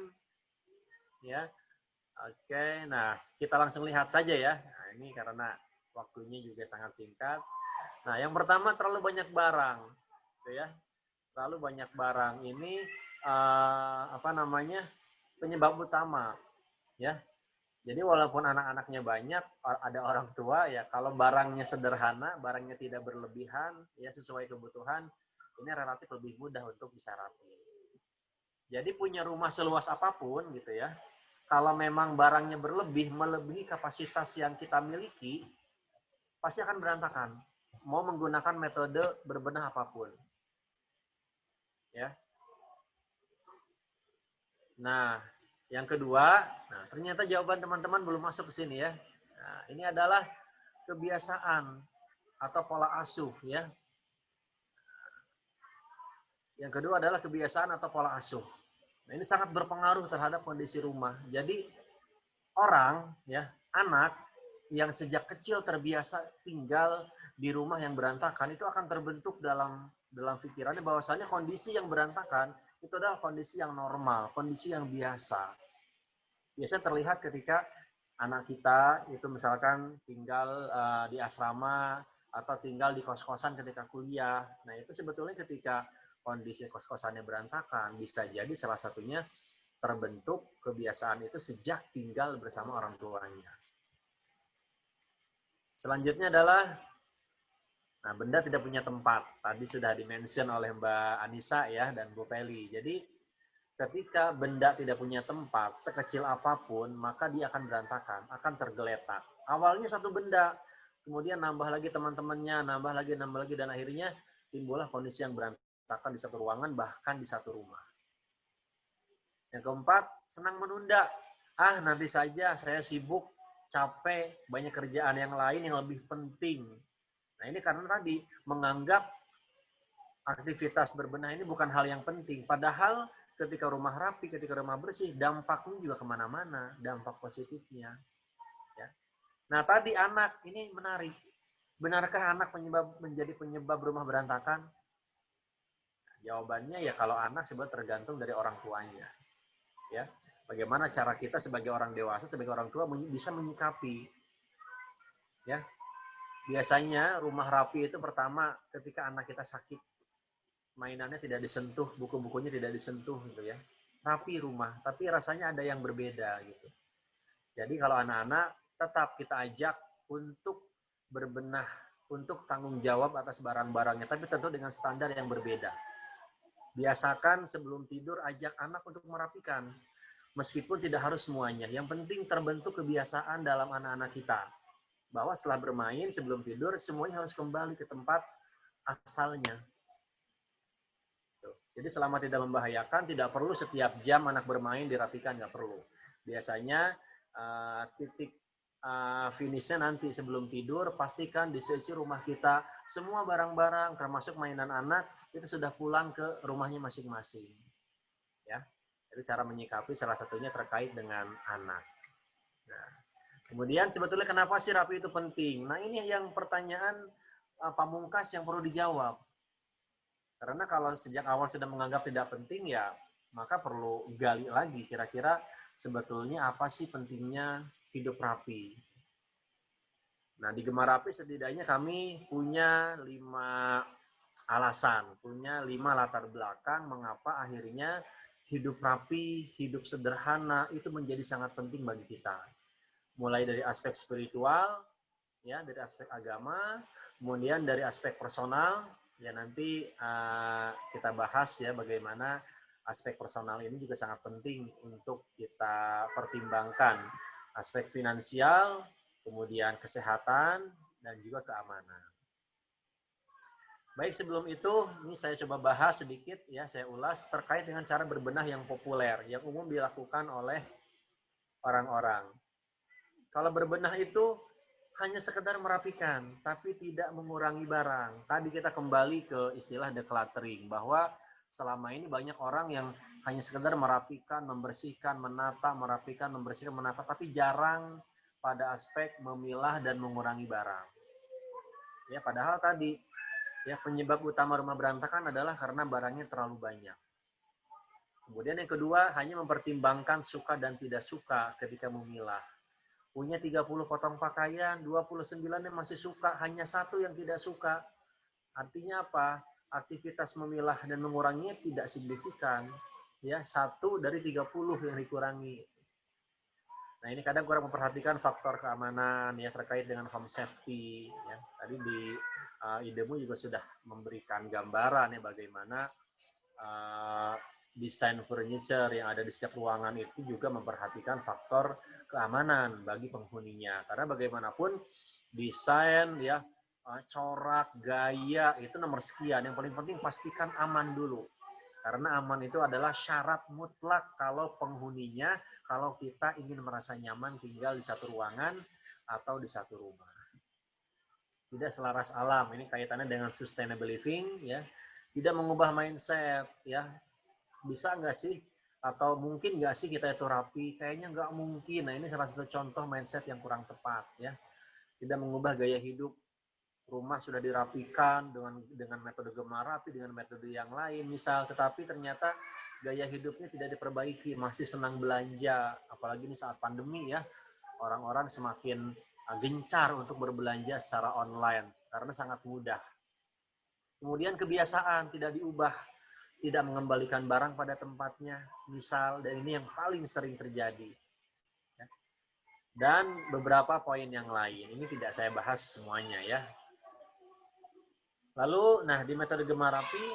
Speaker 3: Ya. Oke, nah kita langsung lihat saja ya. Nah, ini karena waktunya juga sangat singkat. Nah, yang pertama terlalu banyak barang, gitu ya. Terlalu banyak barang ini apa namanya penyebab utama, ya. Jadi walaupun anak-anaknya banyak, ada orang tua ya, kalau barangnya sederhana, barangnya tidak berlebihan, ya sesuai kebutuhan, ini relatif lebih mudah untuk bisa rapi. Jadi punya rumah seluas apapun gitu ya, kalau memang barangnya melebihi kapasitas yang kita miliki, pasti akan berantakan. Mau menggunakan metode berbenah apapun. Ya. Nah, yang kedua, nah ternyata jawaban teman-teman belum masuk ke sini ya. Nah, ini adalah kebiasaan atau pola asuh ya. Yang kedua adalah kebiasaan atau pola asuh. Nah, ini sangat berpengaruh terhadap kondisi rumah. Jadi orang ya, anak yang sejak kecil terbiasa tinggal di rumah yang berantakan itu akan terbentuk dalam pikirannya bahwasanya kondisi yang berantakan itu adalah kondisi yang normal, kondisi yang biasa. Biasanya terlihat ketika anak kita itu misalkan tinggal di asrama atau tinggal di kos-kosan ketika kuliah. Nah, itu sebetulnya ketika kondisi kos-kosannya berantakan, bisa jadi salah satunya terbentuk kebiasaan itu sejak tinggal bersama orang tuanya. Selanjutnya adalah nah, benda tidak punya tempat. Tadi sudah dimention oleh Mbak Anissa ya dan Bu Peli. Jadi ketika benda tidak punya tempat, sekecil apapun, maka dia akan berantakan, akan tergeletak. Awalnya satu benda, kemudian nambah lagi teman-temannya, nambah lagi, dan akhirnya timbullah kondisi yang berantakan di satu ruangan, bahkan di satu rumah. Yang keempat, senang menunda. Ah, nanti saja, saya sibuk, capek, banyak kerjaan yang lain yang lebih penting. Nah, ini karena tadi menganggap aktivitas berbenah ini bukan hal yang penting. Padahal ketika rumah rapi, ketika rumah bersih, dampaknya juga kemana-mana, dampak positifnya. Ya. Nah, tadi anak, ini menarik. Benarkah anak menjadi penyebab rumah berantakan? Jawabannya ya kalau anak sebenarnya tergantung dari orang tuanya. Ya, bagaimana cara kita sebagai orang dewasa, sebagai orang tua bisa menyikapi. Ya, biasanya rumah rapi itu pertama ketika anak kita sakit. mainannya tidak disentuh, buku-bukunya tidak disentuh gitu ya. Rapi rumah, tapi rasanya ada yang berbeda gitu. Jadi kalau anak-anak tetap kita ajak untuk berbenah, untuk tanggung jawab atas barang-barangnya, tapi tentu dengan standar yang berbeda. Biasakan sebelum tidur ajak anak untuk merapikan. Meskipun tidak harus semuanya. Yang penting terbentuk kebiasaan dalam anak-anak kita. Bahwa setelah bermain sebelum tidur, semuanya harus kembali ke tempat asalnya. Jadi selama tidak membahayakan, tidak perlu setiap jam anak bermain dirapikan, nggak perlu. Biasanya titik finishnya nanti sebelum tidur, pastikan di sisi rumah kita, semua barang-barang termasuk mainan anak, itu sudah pulang ke rumahnya masing-masing. Ya, jadi cara menyikapi salah satunya terkait dengan anak. Nah, kemudian sebetulnya kenapa sih rapi itu penting? Nah ini yang pertanyaan pamungkas yang perlu dijawab. Karena kalau sejak awal sudah menganggap tidak penting, ya maka perlu gali lagi kira-kira sebetulnya apa sih pentingnya hidup rapi. Nah, di Gemar Rapi setidaknya kami punya 5 alasan, punya 5 latar belakang mengapa akhirnya hidup rapi, hidup sederhana itu menjadi sangat penting bagi kita. Mulai dari aspek spiritual, ya, dari aspek agama, kemudian dari aspek personal, ya nanti kita bahas ya bagaimana aspek personal ini juga sangat penting untuk kita pertimbangkan. Aspek finansial, kemudian kesehatan, dan juga keamanan. Baik, sebelum itu, ini saya coba bahas sedikit, ya saya ulas terkait dengan cara berbenah yang populer, yang umum dilakukan oleh orang-orang. Kalau berbenah itu hanya sekedar merapikan, tapi tidak mengurangi barang. Tadi kita kembali ke istilah decluttering, bahwa selama ini banyak orang yang hanya sekedar merapikan, membersihkan, menata, merapikan, membersihkan, menata, tapi jarang pada aspek memilah dan mengurangi barang. Ya, padahal tadi ya penyebab utama rumah berantakan adalah karena barangnya terlalu banyak. Kemudian yang kedua, hanya mempertimbangkan suka dan tidak suka ketika memilah. Punya 30 potong pakaian, 29 yang masih suka, hanya 1 yang tidak suka. Artinya apa? Aktivitas memilah dan menguranginya tidak signifikan. Ya, 1 dari 30 yang dikurangi. Nah, ini kadang kurang memperhatikan faktor keamanan ya terkait dengan home safety ya. Tadi di idemu juga sudah memberikan gambaran ya bagaimana desain furniture yang ada di setiap ruangan itu juga memperhatikan faktor keamanan bagi penghuninya. Karena bagaimanapun desain ya corak, gaya itu nomor sekian. Yang paling penting pastikan aman dulu. Karena aman itu adalah syarat mutlak kalau penghuninya, kalau kita ingin merasa nyaman tinggal di satu ruangan atau di satu rumah. Tidak selaras alam, ini kaitannya dengan sustainable living, ya. Tidak mengubah mindset, ya. Bisa nggak sih? Atau mungkin nggak sih kita itu rapi? Kayaknya nggak mungkin. Nah, ini salah satu contoh mindset yang kurang tepat, ya. Tidak mengubah gaya hidup. Rumah sudah dirapikan dengan metode Gemar Rapi, dengan metode yang lain misal, tetapi ternyata gaya hidupnya tidak diperbaiki, masih senang belanja, apalagi ini saat pandemi ya, orang-orang semakin gencar untuk berbelanja secara online karena sangat mudah. Kemudian kebiasaan tidak diubah, tidak mengembalikan barang pada tempatnya, misal, dan ini yang paling sering terjadi. Dan beberapa poin yang lain, ini tidak saya bahas semuanya ya. Lalu, nah di metode Gemar Rapi,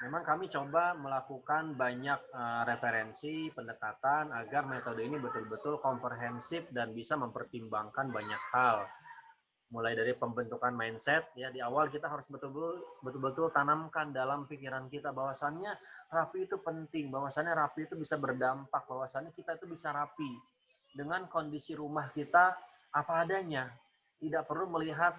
Speaker 3: memang kami coba melakukan banyak referensi, pendekatan agar metode ini betul-betul komprehensif dan bisa mempertimbangkan banyak hal. Mulai dari pembentukan mindset, ya di awal kita harus betul-betul tanamkan dalam pikiran kita bahwasannya rapi itu penting, bahwasannya rapi itu bisa berdampak, bahwasannya kita itu bisa rapi dengan kondisi rumah kita apa adanya, tidak perlu melihat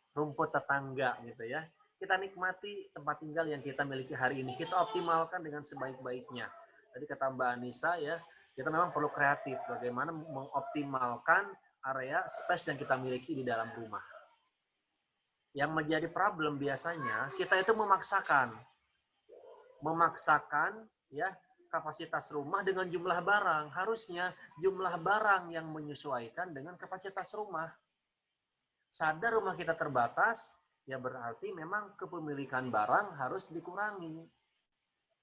Speaker 3: rumput tetangga gitu ya. Kita nikmati tempat tinggal yang kita miliki hari ini. Kita optimalkan dengan sebaik-baiknya. Tadi kata Mbak Anissa ya, kita memang perlu kreatif bagaimana mengoptimalkan area space yang kita miliki di dalam rumah. Yang menjadi problem biasanya kita itu memaksakan ya kapasitas rumah dengan jumlah barang. Harusnya jumlah barang yang menyesuaikan dengan kapasitas rumah. Sadar rumah kita terbatas, ya berarti memang kepemilikan barang harus dikurangi.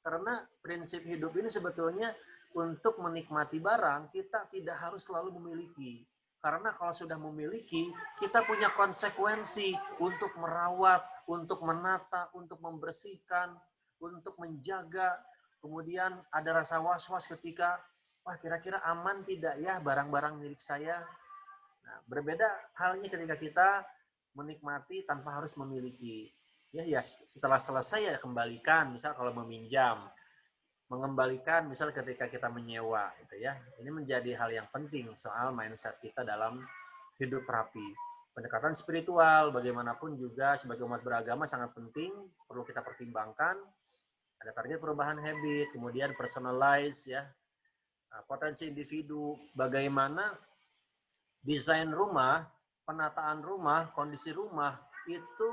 Speaker 3: Karena prinsip hidup ini sebetulnya untuk menikmati barang, kita tidak harus selalu memiliki. Karena kalau sudah memiliki, kita punya konsekuensi untuk merawat, untuk menata, untuk membersihkan, untuk menjaga. Kemudian ada rasa was-was ketika, wah kira-kira aman tidak ya barang-barang milik saya. Nah, berbeda halnya ketika kita menikmati tanpa harus memiliki. Ya, setelah selesai ya kembalikan, misal kalau meminjam, mengembalikan misal ketika kita menyewa gitu ya. Ini menjadi hal yang penting soal mindset kita dalam hidup rapi. Pendekatan spiritual bagaimanapun juga sebagai umat beragama sangat penting, perlu kita pertimbangkan. Ada target perubahan habit, kemudian personalize ya. Potensi individu, bagaimana desain rumah, penataan rumah, kondisi rumah itu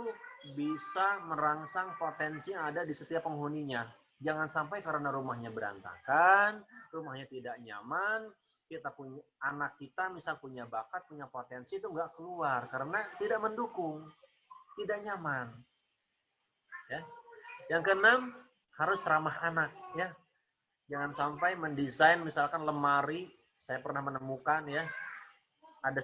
Speaker 3: bisa merangsang potensi yang ada di setiap penghuninya. Jangan sampai karena rumahnya berantakan, rumahnya tidak nyaman, kita punya anak kita misal punya bakat, punya potensi itu nggak keluar karena tidak mendukung, tidak nyaman. Ya. Yang keenam harus ramah anak ya. Jangan sampai mendesain misalkan lemari, saya pernah menemukan ya, ada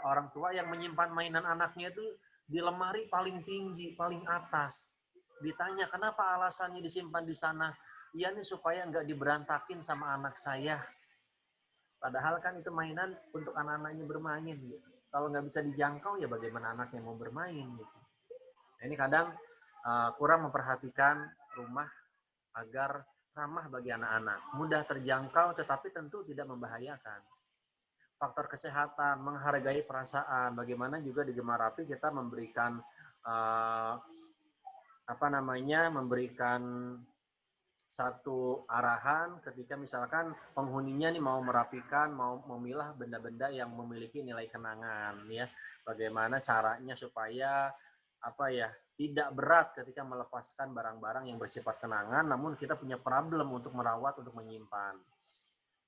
Speaker 3: orang tua yang menyimpan mainan anaknya itu di lemari paling tinggi, paling atas. Ditanya kenapa alasannya disimpan di sana? Iya nih supaya nggak diberantakin sama anak saya. Padahal kan itu mainan untuk anak-anaknya bermain. Gitu. Kalau nggak bisa dijangkau ya bagaimana anaknya mau bermain? Gitu. Nah, ini kadang kurang memperhatikan rumah agar ramah bagi anak-anak. Mudah terjangkau tetapi tentu tidak membahayakan. Faktor kesehatan, menghargai perasaan, bagaimana juga di Gemah Rapi kita memberikan memberikan satu arahan ketika misalkan penghuninya nih mau merapikan, mau memilah benda-benda yang memiliki nilai kenangan, ya. Bagaimana caranya supaya tidak berat ketika melepaskan barang-barang yang bersifat kenangan, namun kita punya problem untuk merawat, untuk menyimpan.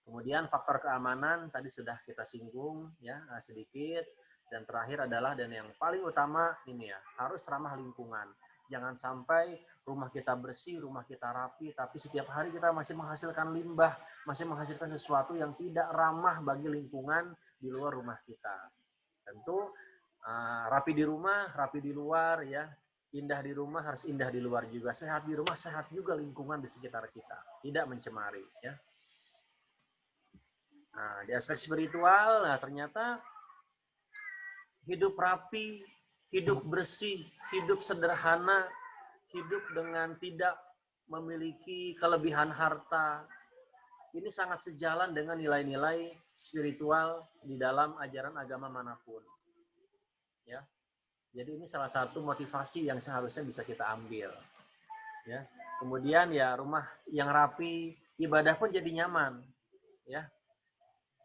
Speaker 3: Kemudian faktor keamanan tadi sudah kita singgung ya sedikit, dan terakhir adalah dan yang paling utama ini ya, harus ramah lingkungan. Jangan sampai rumah kita bersih, rumah kita rapi, tapi setiap hari kita masih menghasilkan limbah, masih menghasilkan sesuatu yang tidak ramah bagi lingkungan di luar rumah kita. Tentu rapi di rumah, rapi di luar ya. Indah di rumah harus indah di luar juga. Sehat di rumah, sehat juga lingkungan di sekitar kita. Tidak mencemari ya. Nah, di aspek spiritual, ternyata hidup rapi, hidup bersih, hidup sederhana, hidup dengan tidak memiliki kelebihan harta, ini sangat sejalan dengan nilai-nilai spiritual di dalam ajaran agama manapun. Ya, jadi ini salah satu motivasi yang seharusnya bisa kita ambil. Ya, kemudian ya rumah yang rapi, ibadah pun jadi nyaman. Ya.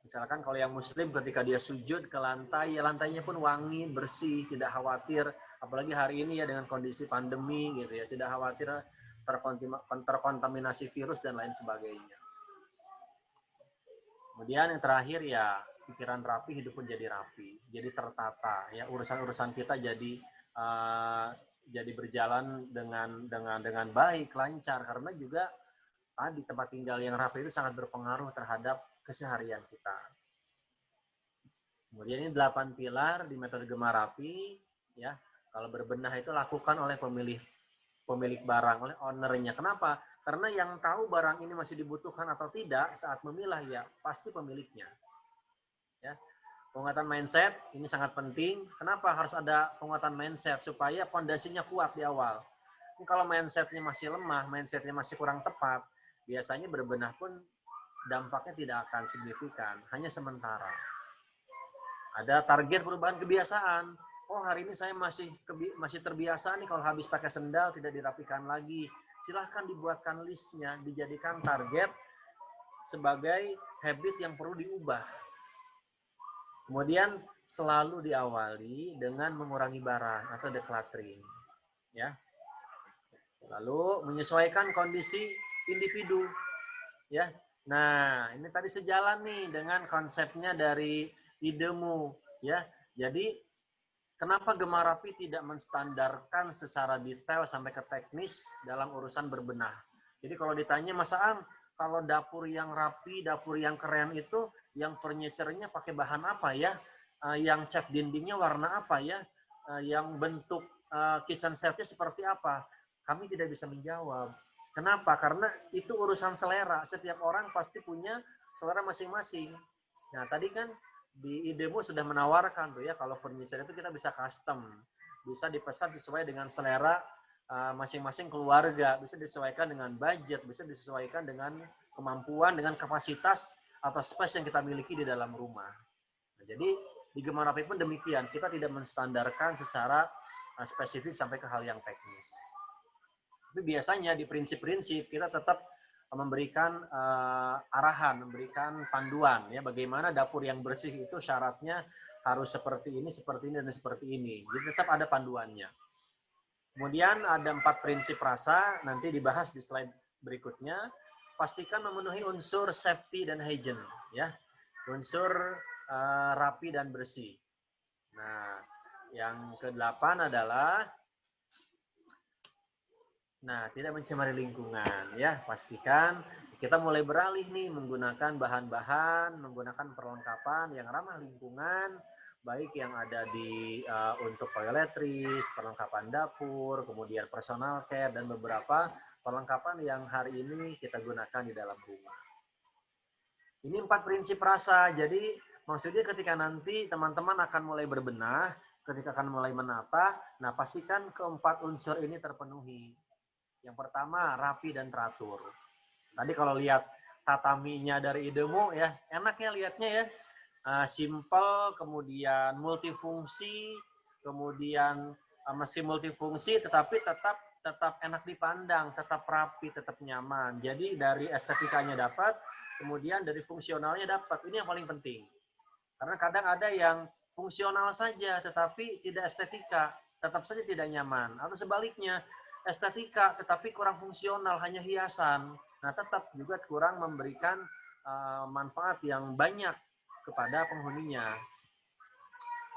Speaker 3: Misalkan kalau yang muslim ketika dia sujud ke lantai, ya lantainya pun wangi, bersih, tidak khawatir. Apalagi hari ini ya dengan kondisi pandemi gitu ya, tidak khawatir terkontaminasi virus dan lain sebagainya. Kemudian yang terakhir ya pikiran rapi, hidup pun jadi rapi, jadi tertata. Ya urusan-urusan kita jadi berjalan dengan baik, lancar karena juga di tempat tinggal yang rapi itu sangat berpengaruh terhadap keseharian kita. Kemudian ini 8 pilar di metode Gemah Rapi, ya. Kalau berbenah itu lakukan oleh pemilik barang, oleh ownernya. Kenapa? Karena yang tahu barang ini masih dibutuhkan atau tidak saat memilah ya pasti pemiliknya. Ya. Penguatan mindset ini sangat penting. Kenapa harus ada penguatan mindset? Supaya fondasinya kuat di awal. Kalau mindsetnya masih lemah, mindsetnya masih kurang tepat, biasanya berbenah pun dampaknya tidak akan signifikan, hanya sementara. Ada target perubahan kebiasaan. Oh, hari ini saya masih terbiasa nih kalau habis pakai sendal tidak dirapikan lagi. Silahkan dibuatkan listnya, dijadikan target sebagai habit yang perlu diubah. Kemudian selalu diawali dengan mengurangi barang atau decluttering. Ya. Lalu menyesuaikan kondisi individu. Ya. Nah, ini tadi sejalan nih dengan konsepnya dari idemu, ya. Jadi Kenapa Gemarapi tidak menstandarkan secara detail sampai ke teknis dalam urusan berbenah? Jadi kalau ditanya, Mas Aang, kalau dapur yang rapi, dapur yang keren itu, yang furniture-nya pakai bahan apa ya? Yang cat dindingnya warna apa ya? Yang bentuk kitchen set-nya seperti apa? Kami tidak bisa menjawab. Kenapa? Karena itu urusan selera. Setiap orang pasti punya selera masing-masing. Nah, tadi kan di Idemu sudah menawarkan tuh ya, kalau furniture itu kita bisa custom, bisa dipesan sesuai dengan selera masing-masing keluarga, bisa disesuaikan dengan budget, bisa disesuaikan dengan kemampuan, dengan kapasitas atau space yang kita miliki di dalam rumah. Nah, jadi di Gemarapi pun demikian, kita tidak menstandarkan secara spesifik sampai ke hal yang teknis. Tapi biasanya di prinsip-prinsip kita tetap memberikan arahan, memberikan panduan ya, bagaimana dapur yang bersih itu syaratnya harus seperti ini, dan seperti ini. Jadi tetap ada panduannya. Kemudian ada 4 prinsip rasa, nanti dibahas di slide berikutnya. Pastikan memenuhi unsur safety dan hygiene ya. Unsur rapi dan bersih. Nah, yang ke-8 adalah tidak mencemari lingkungan ya. Pastikan kita mulai beralih nih menggunakan bahan-bahan, menggunakan perlengkapan yang ramah lingkungan, baik yang ada di untuk toiletries, perlengkapan dapur, kemudian personal care dan beberapa perlengkapan yang hari ini kita gunakan di dalam rumah. Ini 4 prinsip rasa. Jadi maksudnya ketika nanti teman-teman akan mulai berbenah, ketika akan mulai menata, nah pastikan ke-4 unsur ini terpenuhi. Yang pertama, rapi dan teratur. Tadi kalau lihat tataminya dari Idemu ya, enak ya lihatnya ya. Simple, kemudian multifungsi, kemudian mesin multifungsi, tetapi tetap enak dipandang, tetap rapi, tetap nyaman. Jadi dari estetikanya dapat, kemudian dari fungsionalnya dapat. Ini yang paling penting. Karena kadang ada yang fungsional saja, tetapi tidak estetika, tetap saja tidak nyaman. Atau sebaliknya, estetika tetapi kurang fungsional, hanya hiasan. Nah, tetap juga kurang memberikan manfaat yang banyak kepada penghuninya.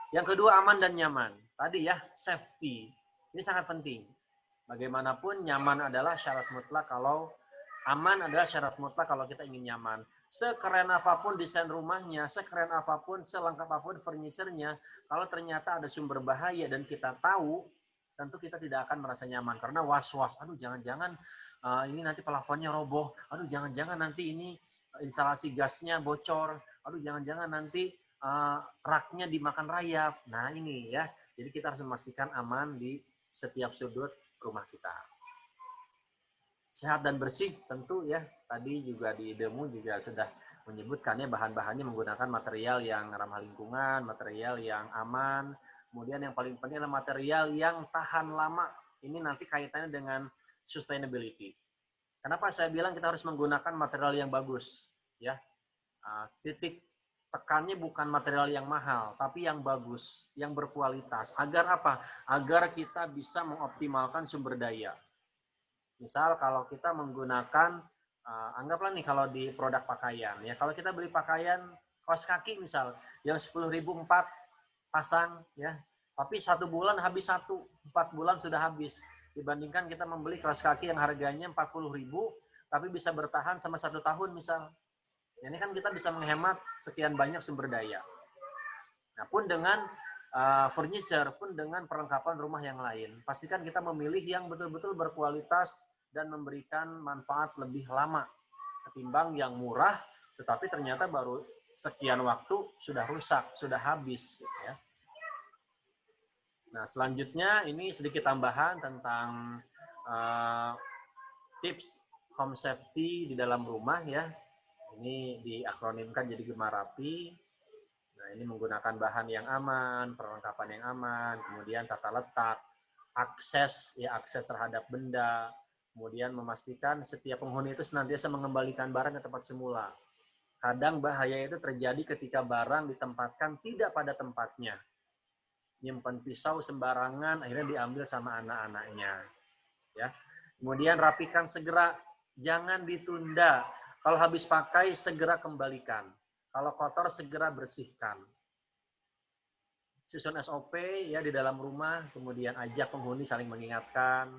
Speaker 3: Yang kedua, aman dan nyaman. Tadi ya, safety. Ini sangat penting. Bagaimanapun nyaman adalah syarat mutlak kalau aman adalah syarat mutlak kalau kita ingin nyaman. Sekeren apapun desain rumahnya, sekeren apapun, selengkap apapun furniture-nya, kalau ternyata ada sumber bahaya dan kita tahu, tentu kita tidak akan merasa nyaman karena was-was. Aduh, jangan-jangan ini nanti plafonnya roboh. Aduh, jangan-jangan nanti ini instalasi gasnya bocor. Aduh, jangan-jangan nanti raknya dimakan rayap. Nah, ini ya. Jadi kita harus memastikan aman di setiap sudut rumah kita. Sehat dan bersih tentu ya. Tadi juga di Idemu juga sudah menyebutkannya bahan-bahannya menggunakan material yang ramah lingkungan, material yang aman. Kemudian yang paling penting adalah material yang tahan lama. Ini nanti kaitannya dengan sustainability. Kenapa saya bilang kita harus menggunakan material yang bagus? Ya, titik tekannya bukan material yang mahal, tapi yang bagus, yang berkualitas. Agar apa? Agar kita bisa mengoptimalkan sumber daya. Misal kalau kita menggunakan, anggaplah nih kalau di produk pakaian, ya kalau kita beli pakaian kaos kaki misal, yang 10.000 4 pasang ya, tapi 1 bulan habis 1, 4 bulan sudah habis. Dibandingkan kita membeli kaos kaki yang harganya 40.000, tapi bisa bertahan sama 1 tahun misal. Ini kan kita bisa menghemat sekian banyak sumber daya. Nah, pun dengan furniture, pun dengan perlengkapan rumah yang lain, pastikan kita memilih yang betul-betul berkualitas dan memberikan manfaat lebih lama ketimbang yang murah, tetapi ternyata baru sekian waktu sudah rusak, sudah habis gitu ya. Nah, selanjutnya ini sedikit tambahan tentang tips home safety di dalam rumah ya. Ini diakronimkan jadi Gemarapi. Nah, ini menggunakan bahan yang aman, perlengkapan yang aman, kemudian tata letak, akses terhadap benda, kemudian memastikan setiap penghuni itu senantiasa mengembalikan barang ke tempat semula. Kadang bahaya itu terjadi ketika barang ditempatkan tidak pada tempatnya. Nyimpan pisau sembarangan, akhirnya diambil sama anak-anaknya. Ya. Kemudian rapikan segera, jangan ditunda. Kalau habis pakai segera kembalikan. Kalau kotor segera bersihkan. susun SOP ya di dalam rumah, kemudian ajak penghuni saling mengingatkan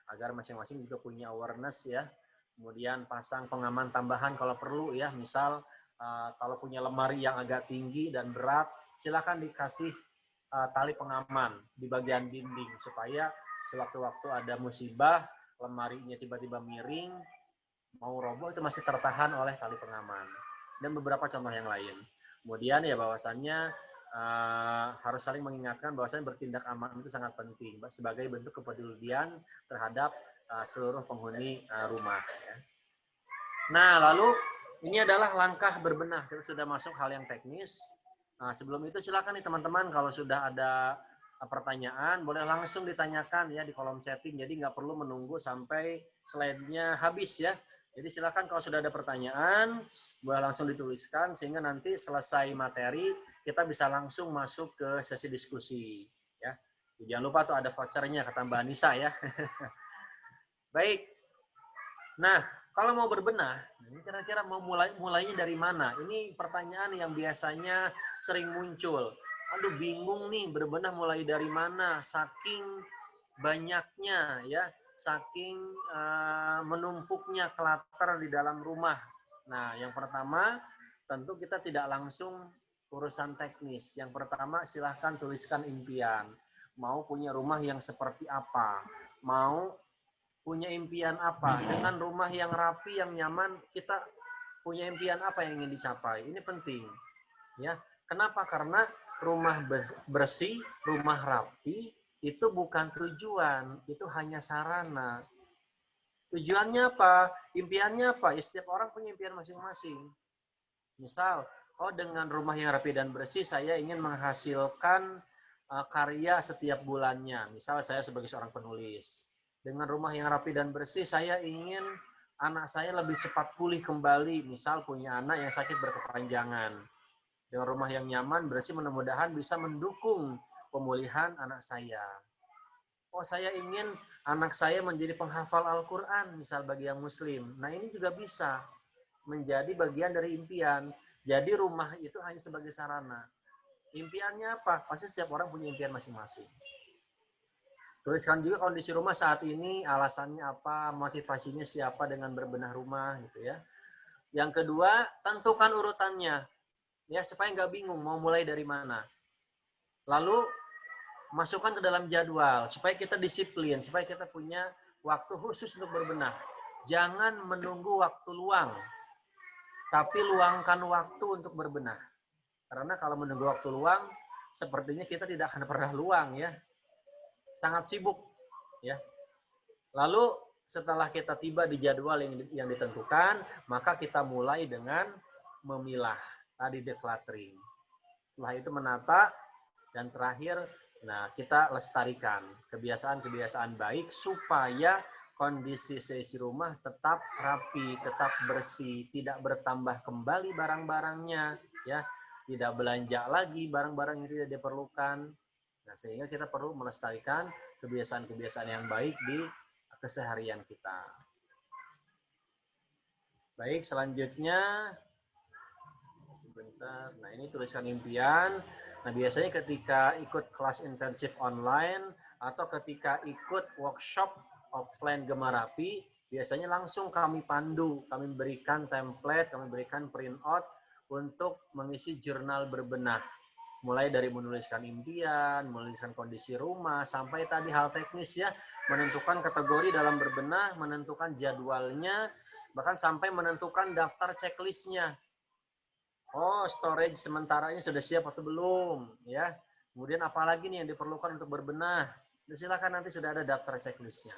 Speaker 3: agar masing-masing juga punya awareness ya. Kemudian pasang pengaman tambahan kalau perlu ya, misal kalau punya lemari yang agak tinggi dan berat, silakan dikasih tali pengaman di bagian dinding supaya sewaktu-waktu ada musibah, lemarinya tiba-tiba miring, mau roboh itu masih tertahan oleh tali pengaman. Dan beberapa contoh yang lain. Kemudian ya bahwasannya harus saling mengingatkan bahwasanya bertindak aman itu sangat penting sebagai bentuk kepedulian terhadap seluruh penghuni rumah. Ya. Nah, lalu ini adalah langkah berbenah. Kita sudah masuk hal yang teknis. Nah, sebelum itu silakan nih teman-teman kalau sudah ada pertanyaan boleh langsung ditanyakan ya di kolom chatting. Jadi nggak perlu menunggu sampai slide-nya habis ya. Jadi silakan kalau sudah ada pertanyaan boleh langsung dituliskan sehingga nanti selesai materi kita bisa langsung masuk ke sesi diskusi ya. Jangan lupa tuh ada vouchernya kata Mbak Anissa ya. Baik. Nah, kalau mau berbenah, ini kira-kira mau mulainya dari mana? Ini pertanyaan yang biasanya sering muncul. Aduh, bingung nih berbenah mulai dari mana? Saking banyaknya ya, saking menumpuknya clutter di dalam rumah. Nah, yang pertama tentu kita tidak langsung urusan teknis. Yang pertama silahkan tuliskan impian. Mau punya rumah yang seperti apa? Mau punya impian apa? Dengan rumah yang rapi, yang nyaman, kita punya impian apa yang ingin dicapai? Ini penting. Ya, kenapa? Karena rumah bersih, rumah rapi itu bukan tujuan, itu hanya sarana. Tujuannya apa? Impiannya apa? Setiap orang punya impian masing-masing. Misal, oh dengan rumah yang rapi dan bersih, saya ingin menghasilkan karya setiap bulannya. Misal saya sebagai seorang penulis. Dengan rumah yang rapi dan bersih, saya ingin anak saya lebih cepat pulih kembali. Misal punya anak yang sakit berkepanjangan. Dengan rumah yang nyaman, bersih, mudah-mudahan bisa mendukung pemulihan anak saya. Oh, saya ingin anak saya menjadi penghafal Al-Quran, misal bagi yang muslim. Nah, ini juga bisa menjadi bagian dari impian. Jadi rumah itu hanya sebagai sarana. Impiannya apa? Pasti setiap orang punya impian masing-masing. Tuliskan juga kondisi rumah saat ini, alasannya apa, motivasinya siapa dengan berbenah rumah gitu ya. Yang kedua, tentukan urutannya. Ya, supaya nggak bingung mau mulai dari mana. Lalu masukkan ke dalam jadwal supaya kita disiplin, supaya kita punya waktu khusus untuk berbenah. Jangan menunggu waktu luang, tapi luangkan waktu untuk berbenah. Karena kalau menunggu waktu luang, sepertinya kita tidak akan pernah luang ya. Sangat sibuk ya. Lalu setelah kita tiba di jadwal yang ditentukan, maka kita mulai dengan memilah, tadi decluttering. Setelah itu menata dan terakhir nah kita lestarikan kebiasaan-kebiasaan baik supaya kondisi seisi rumah tetap rapi, tetap bersih, tidak bertambah kembali barang-barangnya ya, tidak belanja lagi barang-barang yang tidak diperlukan. Nah, sehingga kita perlu melestarikan kebiasaan-kebiasaan yang baik di keseharian kita. Baik, selanjutnya sebentar. Nah, ini tuliskan impian. Nah, biasanya ketika ikut kelas intensif online atau ketika ikut workshop offline Gemar Rapi, biasanya langsung kami pandu, kami berikan template, kami berikan printout untuk mengisi jurnal berbenah. Mulai dari menuliskan impian, menuliskan kondisi rumah, sampai tadi hal teknis ya, menentukan kategori dalam berbenah, menentukan jadwalnya, bahkan sampai menentukan daftar checklistnya. Oh, storage sementaranya sudah siap atau belum? Ya. Kemudian apalagi nih yang diperlukan untuk berbenah? Silakan nanti sudah ada daftar checklistnya.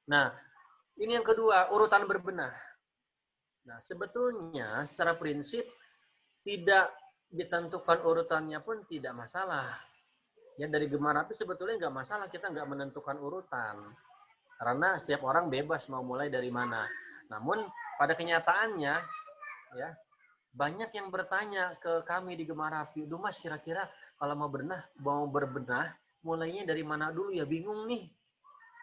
Speaker 3: Nah, ini yang kedua, urutan berbenah. Nah, sebetulnya secara prinsip tidak ditentukan urutannya pun tidak masalah. Ya dari Gemar Rapi sebetulnya nggak masalah kita nggak menentukan urutan. Karena setiap orang bebas mau mulai dari mana. Namun pada kenyataannya ya banyak yang bertanya ke kami di Gemar Rapi, "Duh Mas, kira-kira kalau mau berbenah mulainya dari mana dulu ya? Bingung nih."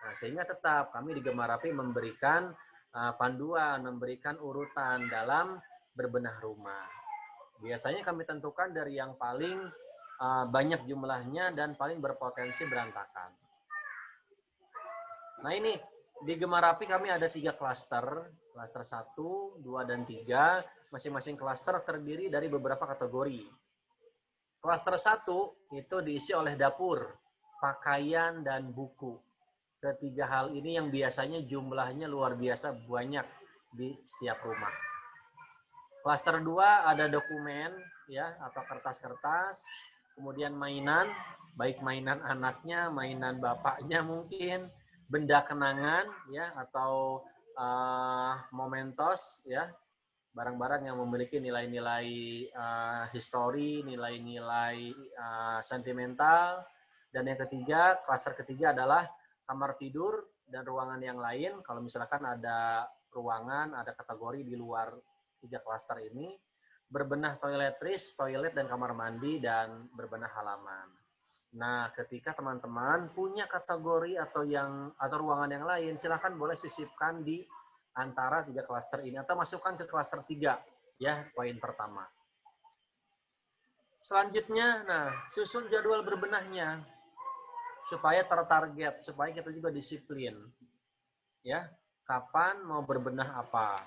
Speaker 3: Nah, sehingga tetap kami di Gemar Rapi memberikan panduan, memberikan urutan dalam berbenah rumah. Biasanya kami tentukan dari yang paling banyak jumlahnya dan paling berpotensi berantakan. Nah ini, di Gemarapi kami ada 3 klaster, klaster 1, 2, dan 3. Masing-masing klaster terdiri dari beberapa kategori. Klaster 1 itu diisi oleh dapur, pakaian, dan buku. Ketiga hal ini yang biasanya jumlahnya luar biasa banyak di setiap rumah. Klaster 2 ada dokumen ya atau kertas-kertas, kemudian mainan, baik mainan anaknya, mainan bapaknya mungkin, benda kenangan ya atau mementos ya, barang-barang yang memiliki nilai-nilai histori, nilai-nilai sentimental. Dan yang ketiga, klaster ketiga adalah kamar tidur dan ruangan yang lain. Kalau misalkan ada ruangan, ada kategori di luar 3 klaster ini, berbenah toiletries, toilet dan kamar mandi, dan berbenah halaman. Nah, ketika teman-teman punya kategori atau ruangan yang lain, silakan boleh sisipkan di antara 3 klaster ini atau masukkan ke klaster 3 ya, poin pertama. Selanjutnya, nah, susun jadwal berbenahnya supaya tertarget, supaya kita juga disiplin. Ya, kapan mau berbenah apa?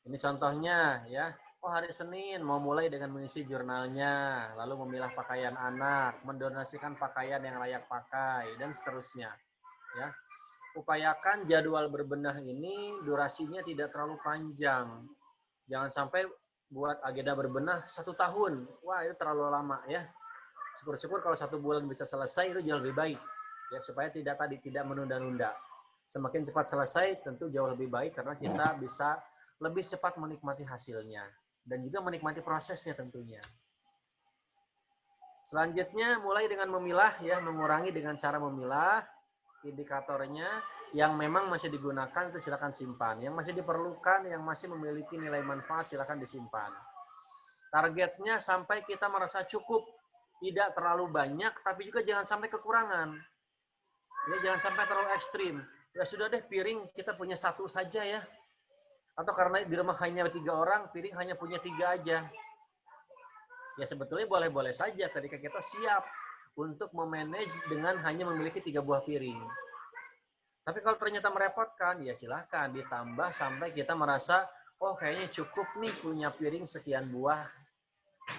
Speaker 3: Ini contohnya ya. Oh, hari Senin mau mulai dengan mengisi jurnalnya, lalu memilah pakaian anak, mendonasikan pakaian yang layak pakai, dan seterusnya. Ya, upayakan jadwal berbenah ini durasinya tidak terlalu panjang. Jangan sampai buat agenda berbenah 1 tahun. Wah, itu terlalu lama ya. Syukur-syukur kalau 1 bulan bisa selesai itu jauh lebih baik. Ya, supaya tidak menunda-nunda. Semakin cepat selesai tentu jauh lebih baik karena kita bisa lebih cepat menikmati hasilnya dan juga menikmati prosesnya tentunya. Selanjutnya mulai dengan memilah ya, mengurangi dengan cara memilah. Indikatornya yang memang masih digunakan itu silakan simpan. Yang masih diperlukan, yang masih memiliki nilai manfaat silakan disimpan. Targetnya sampai kita merasa cukup, tidak terlalu banyak, tapi juga jangan sampai kekurangan. Ya, jangan sampai terlalu ekstrim. Ya sudah deh, piring kita punya 1 saja ya. Atau karena di rumah hanya 3 orang, piring hanya punya 3 aja. Ya sebetulnya boleh-boleh saja ketika kita siap untuk memanage dengan hanya memiliki 3 buah piring. Tapi kalau ternyata merepotkan, ya silahkan ditambah sampai kita merasa, oh kayaknya cukup nih punya piring sekian buah.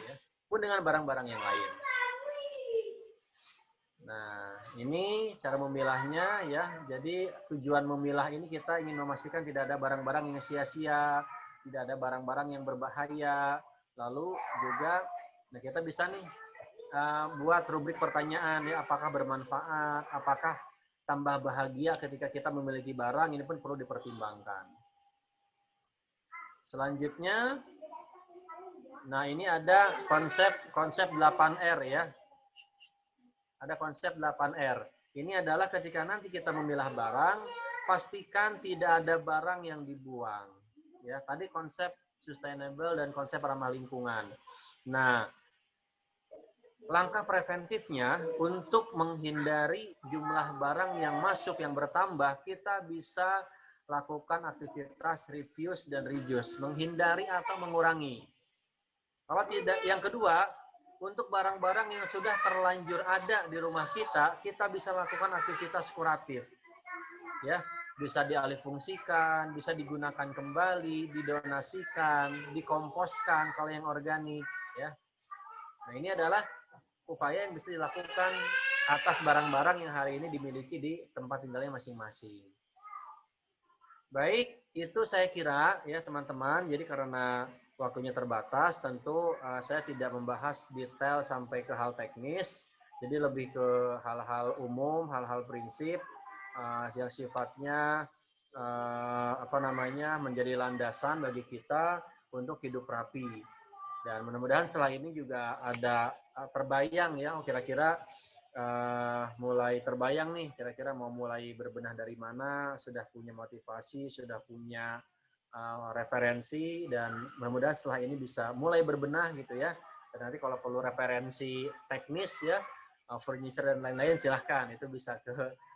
Speaker 3: Ya. Pun dengan barang-barang yang lain. Nah, ini cara memilahnya ya. Jadi tujuan memilah ini kita ingin memastikan tidak ada barang-barang yang sia-sia, tidak ada barang-barang yang berbahaya. Lalu juga nah kita bisa nih buat rubrik pertanyaan ya, apakah bermanfaat, apakah tambah bahagia ketika kita memiliki barang, ini pun perlu dipertimbangkan. Selanjutnya, nah ini ada konsep 8R ya. Ada konsep 8R. Ini adalah ketika nanti kita memilah barang, pastikan tidak ada barang yang dibuang. Ya, tadi konsep sustainable dan konsep ramah lingkungan. Nah, langkah preventifnya untuk menghindari jumlah barang yang masuk yang bertambah, kita bisa lakukan aktivitas reuse dan reduce, menghindari atau mengurangi. Kalau tidak, yang kedua, untuk barang-barang yang sudah terlanjur ada di rumah kita, kita bisa lakukan aktivitas kuratif. Ya, bisa dialihfungsikan, bisa digunakan kembali, didonasikan, dikomposkan kalau yang organik, ya. Nah, ini adalah upaya yang bisa dilakukan atas barang-barang yang hari ini dimiliki di tempat tinggalnya masing-masing. Baik, itu saya kira ya teman-teman. Jadi karena waktunya terbatas, tentu saya tidak membahas detail sampai ke hal teknis. Jadi lebih ke hal-hal umum, hal-hal prinsip yang sifatnya menjadi landasan bagi kita untuk hidup rapi. Dan mudah-mudahan setelah ini juga ada terbayang ya, kira-kira mulai terbayang nih, kira-kira mau mulai berbenah dari mana, sudah punya motivasi, sudah punya referensi, dan mudah-mudahan setelah ini bisa mulai berbenah gitu ya. Dan nanti kalau perlu referensi teknis ya, furniture dan lain-lain silahkan, itu bisa ke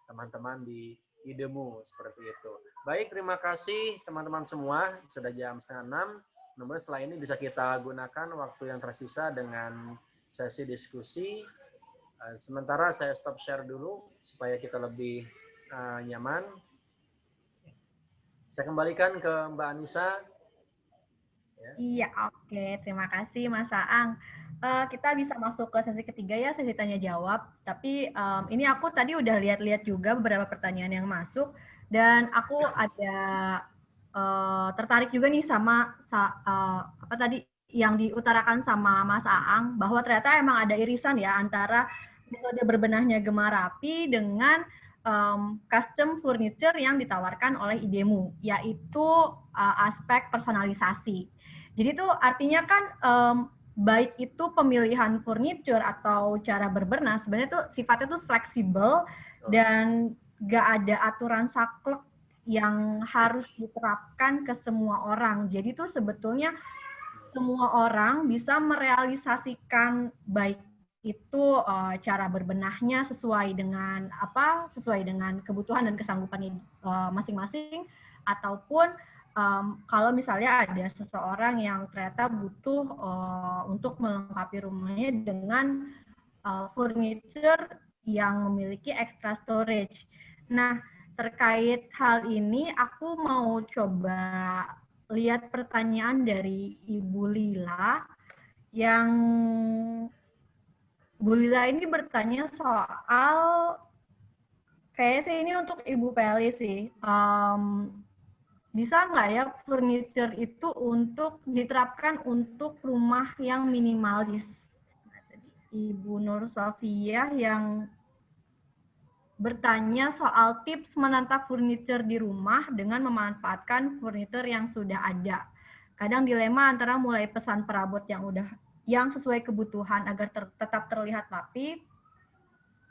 Speaker 3: teman-teman di Idemu seperti itu. Baik, terima kasih teman-teman semua, sudah jam 5:30. Namun setelah ini bisa kita gunakan waktu yang tersisa dengan sesi diskusi. Sementara saya stop share dulu supaya kita lebih nyaman. Saya kembalikan ke Mbak Anissa. Ya.
Speaker 1: Iya, oke. Terima kasih Mas Aang. Kita bisa masuk ke sesi ketiga ya, sesi tanya jawab. Tapi ini aku tadi udah lihat-lihat juga beberapa pertanyaan yang masuk, dan aku ada tertarik juga nih sama apa tadi yang diutarakan sama Mas Aang, bahwa ternyata emang ada irisan ya antara metode berbenahnya Gemah Rapi dengan custom furniture yang ditawarkan oleh IDEMU, yaitu aspek personalisasi. Jadi itu artinya kan baik itu pemilihan furniture atau cara berbenah sebenarnya tuh sifatnya tuh fleksibel dan gak ada aturan saklek yang harus diterapkan ke semua orang. Jadi tuh sebetulnya semua orang bisa merealisasikan baik itu cara berbenahnya sesuai dengan kebutuhan dan kesanggupan masing-masing, ataupun kalau misalnya ada seseorang yang ternyata butuh untuk melengkapi rumahnya dengan furniture yang memiliki extra storage. Nah, terkait hal ini aku mau coba lihat pertanyaan dari Ibu Lila, yang Bu Lila ini bertanya soal, kayaknya sih ini untuk Ibu Peli sih, bisa nggak ya furniture itu untuk diterapkan untuk rumah yang minimalis? Ibu Nur Sofia yang bertanya soal tips menata furniture di rumah dengan memanfaatkan furniture yang sudah ada. Kadang dilema antara mulai pesan perabot yang sesuai kebutuhan agar tetap terlihat rapi,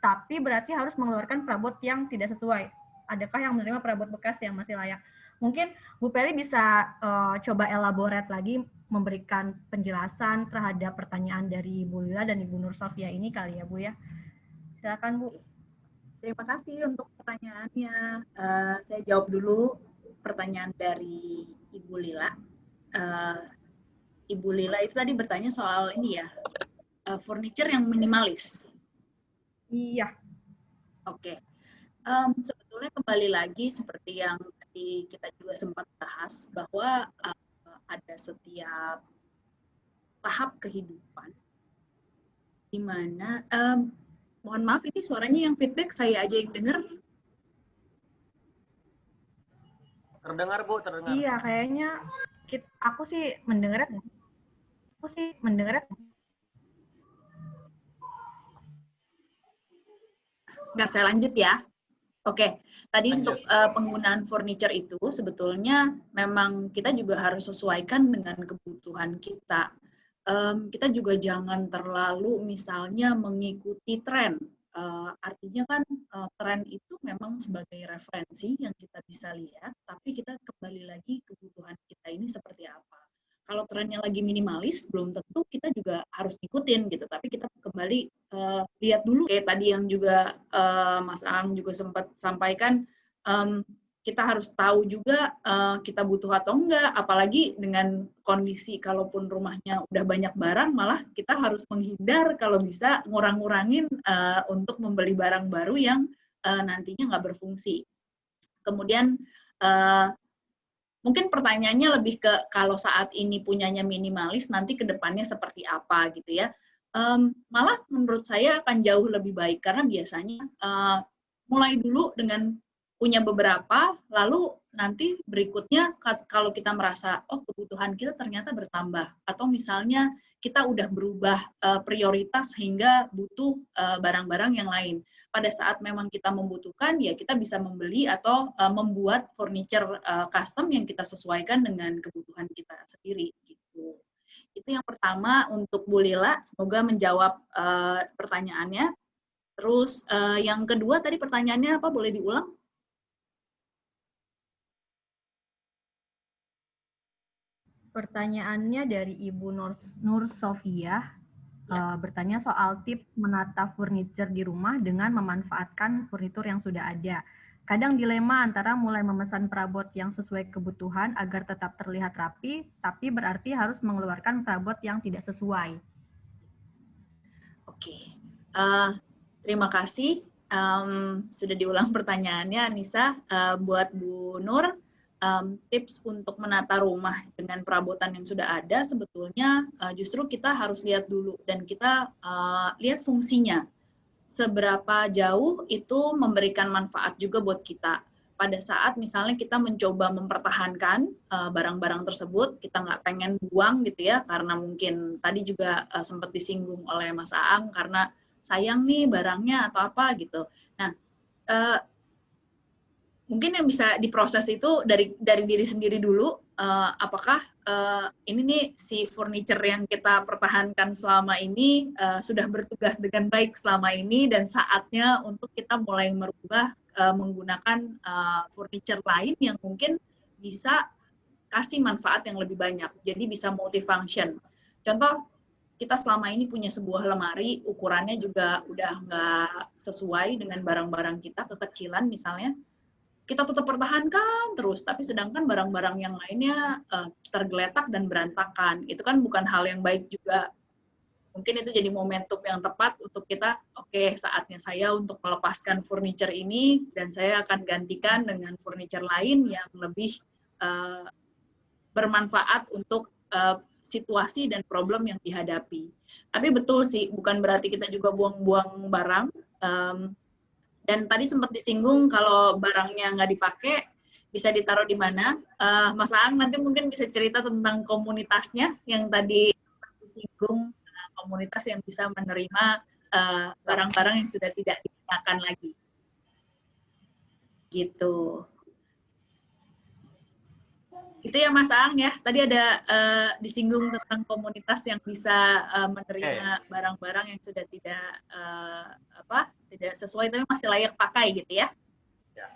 Speaker 1: tapi berarti harus mengeluarkan perabot yang tidak sesuai. Adakah yang menerima perabot bekas yang masih layak? Mungkin Bu Peli bisa coba elaborate lagi, memberikan penjelasan terhadap pertanyaan dari Bu Lila dan Ibu Nur Sofia ini kali ya Bu ya. Silakan Bu.
Speaker 2: Terima kasih untuk pertanyaannya. Saya jawab dulu pertanyaan dari Ibu Lila. Ibu Lila itu tadi bertanya soal ini ya, furniture yang minimalis.
Speaker 1: Iya.
Speaker 2: Oke. Sebetulnya kembali lagi seperti yang tadi kita juga sempat bahas, bahwa ada setiap tahap kehidupan di mana mohon maaf, ini suaranya yang feedback saya aja yang dengar.
Speaker 3: Terdengar Bu, terdengar.
Speaker 1: Iya, kayaknya aku sih mendengarnya.
Speaker 2: Nggak, saya lanjut ya. Oke, tadi lanjut. Untuk penggunaan furniture itu sebetulnya memang kita juga harus sesuaikan dengan kebutuhan kita. Kita juga jangan terlalu misalnya mengikuti tren. Artinya kan tren itu memang sebagai referensi yang kita bisa lihat, tapi kita kembali lagi kebutuhan kita ini seperti apa. Kalau trennya lagi minimalis, belum tentu kita juga harus ikutin gitu, tapi kita kembali lihat dulu, kayak tadi yang juga Mas Aang juga sempat sampaikan, kita harus tahu juga kita butuh atau enggak, apalagi dengan kondisi kalaupun rumahnya udah banyak barang, malah kita harus menghindar kalau bisa ngurang-ngurangin untuk membeli barang baru yang nantinya nggak berfungsi. Kemudian mungkin pertanyaannya lebih ke kalau saat ini punyanya minimalis, nanti ke depannya seperti apa gitu ya. Malah menurut saya akan jauh lebih baik, karena biasanya mulai dulu dengan punya beberapa, lalu nanti berikutnya kalau kita merasa, oh kebutuhan kita ternyata bertambah, atau misalnya kita udah berubah prioritas sehingga butuh barang-barang yang lain. Pada saat memang kita membutuhkan, ya kita bisa membeli atau membuat furniture custom yang kita sesuaikan dengan kebutuhan kita sendiri. Gitu. Itu yang pertama untuk Bu Lila, semoga menjawab pertanyaannya. Terus yang kedua tadi pertanyaannya apa, boleh diulang?
Speaker 1: Pertanyaannya dari Ibu Nur Sofia, bertanya soal tips menata furniture di rumah dengan memanfaatkan furnitur yang sudah ada. Kadang dilema antara mulai memesan perabot yang sesuai kebutuhan agar tetap terlihat rapi, tapi berarti harus mengeluarkan perabot yang tidak sesuai.
Speaker 2: Oke, terima kasih. Sudah diulang pertanyaannya, Anissa. Buat Bu Nur, tips untuk menata rumah dengan perabotan yang sudah ada, sebetulnya justru kita harus lihat dulu dan kita lihat fungsinya. Seberapa jauh itu memberikan manfaat juga buat kita. Pada saat misalnya kita mencoba mempertahankan barang-barang tersebut, kita nggak pengen buang gitu ya, karena mungkin tadi juga sempat disinggung oleh Mas Aang, karena sayang nih barangnya atau apa gitu. Nah, mungkin yang bisa diproses itu dari diri sendiri dulu, apakah ini nih si furniture yang kita pertahankan selama ini sudah bertugas dengan baik selama ini, dan saatnya untuk kita mulai merubah menggunakan furniture lain yang mungkin bisa kasih manfaat yang lebih banyak, jadi bisa multifunction. Contoh, kita selama ini punya sebuah lemari, ukurannya juga udah nggak sesuai dengan barang-barang kita, kekecilan misalnya, kita tetap pertahankan terus, tapi sedangkan barang-barang yang lainnya tergeletak dan berantakan. Itu kan bukan hal yang baik juga. Mungkin itu jadi momentum yang tepat untuk kita, oke, saatnya saya untuk melepaskan furniture ini, dan saya akan gantikan dengan furniture lain yang lebih bermanfaat untuk situasi dan problem yang dihadapi. Tapi betul sih, bukan berarti kita juga buang-buang barang. Dan tadi sempat disinggung kalau barangnya nggak dipakai, bisa ditaruh di mana. Mas Aang nanti mungkin bisa cerita tentang komunitasnya yang tadi disinggung, komunitas yang bisa menerima barang-barang yang sudah tidak digunakan lagi. Gitu. Itu ya Mas Aang ya. Tadi ada disinggung tentang komunitas yang bisa menerima barang-barang yang sudah tidak tidak sesuai tapi masih layak pakai gitu ya.
Speaker 3: Ya.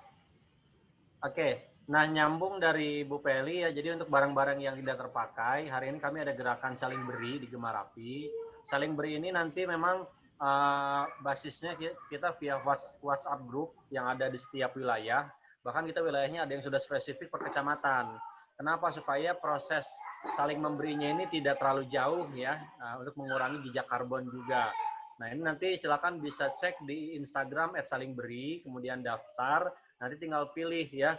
Speaker 3: Oke. Nah, nyambung dari Bu Peli ya. Jadi untuk barang-barang yang tidak terpakai, hari ini kami ada gerakan saling beri di Gemar Api. Saling beri ini nanti memang basisnya kita via WhatsApp group yang ada di setiap wilayah. Bahkan kita wilayahnya ada yang sudah spesifik per kecamatan. Kenapa? Supaya proses saling memberinya ini tidak terlalu jauh ya, untuk mengurangi jejak karbon juga. Nah, ini nanti silakan bisa cek di Instagram @salingberi, kemudian daftar, nanti tinggal pilih ya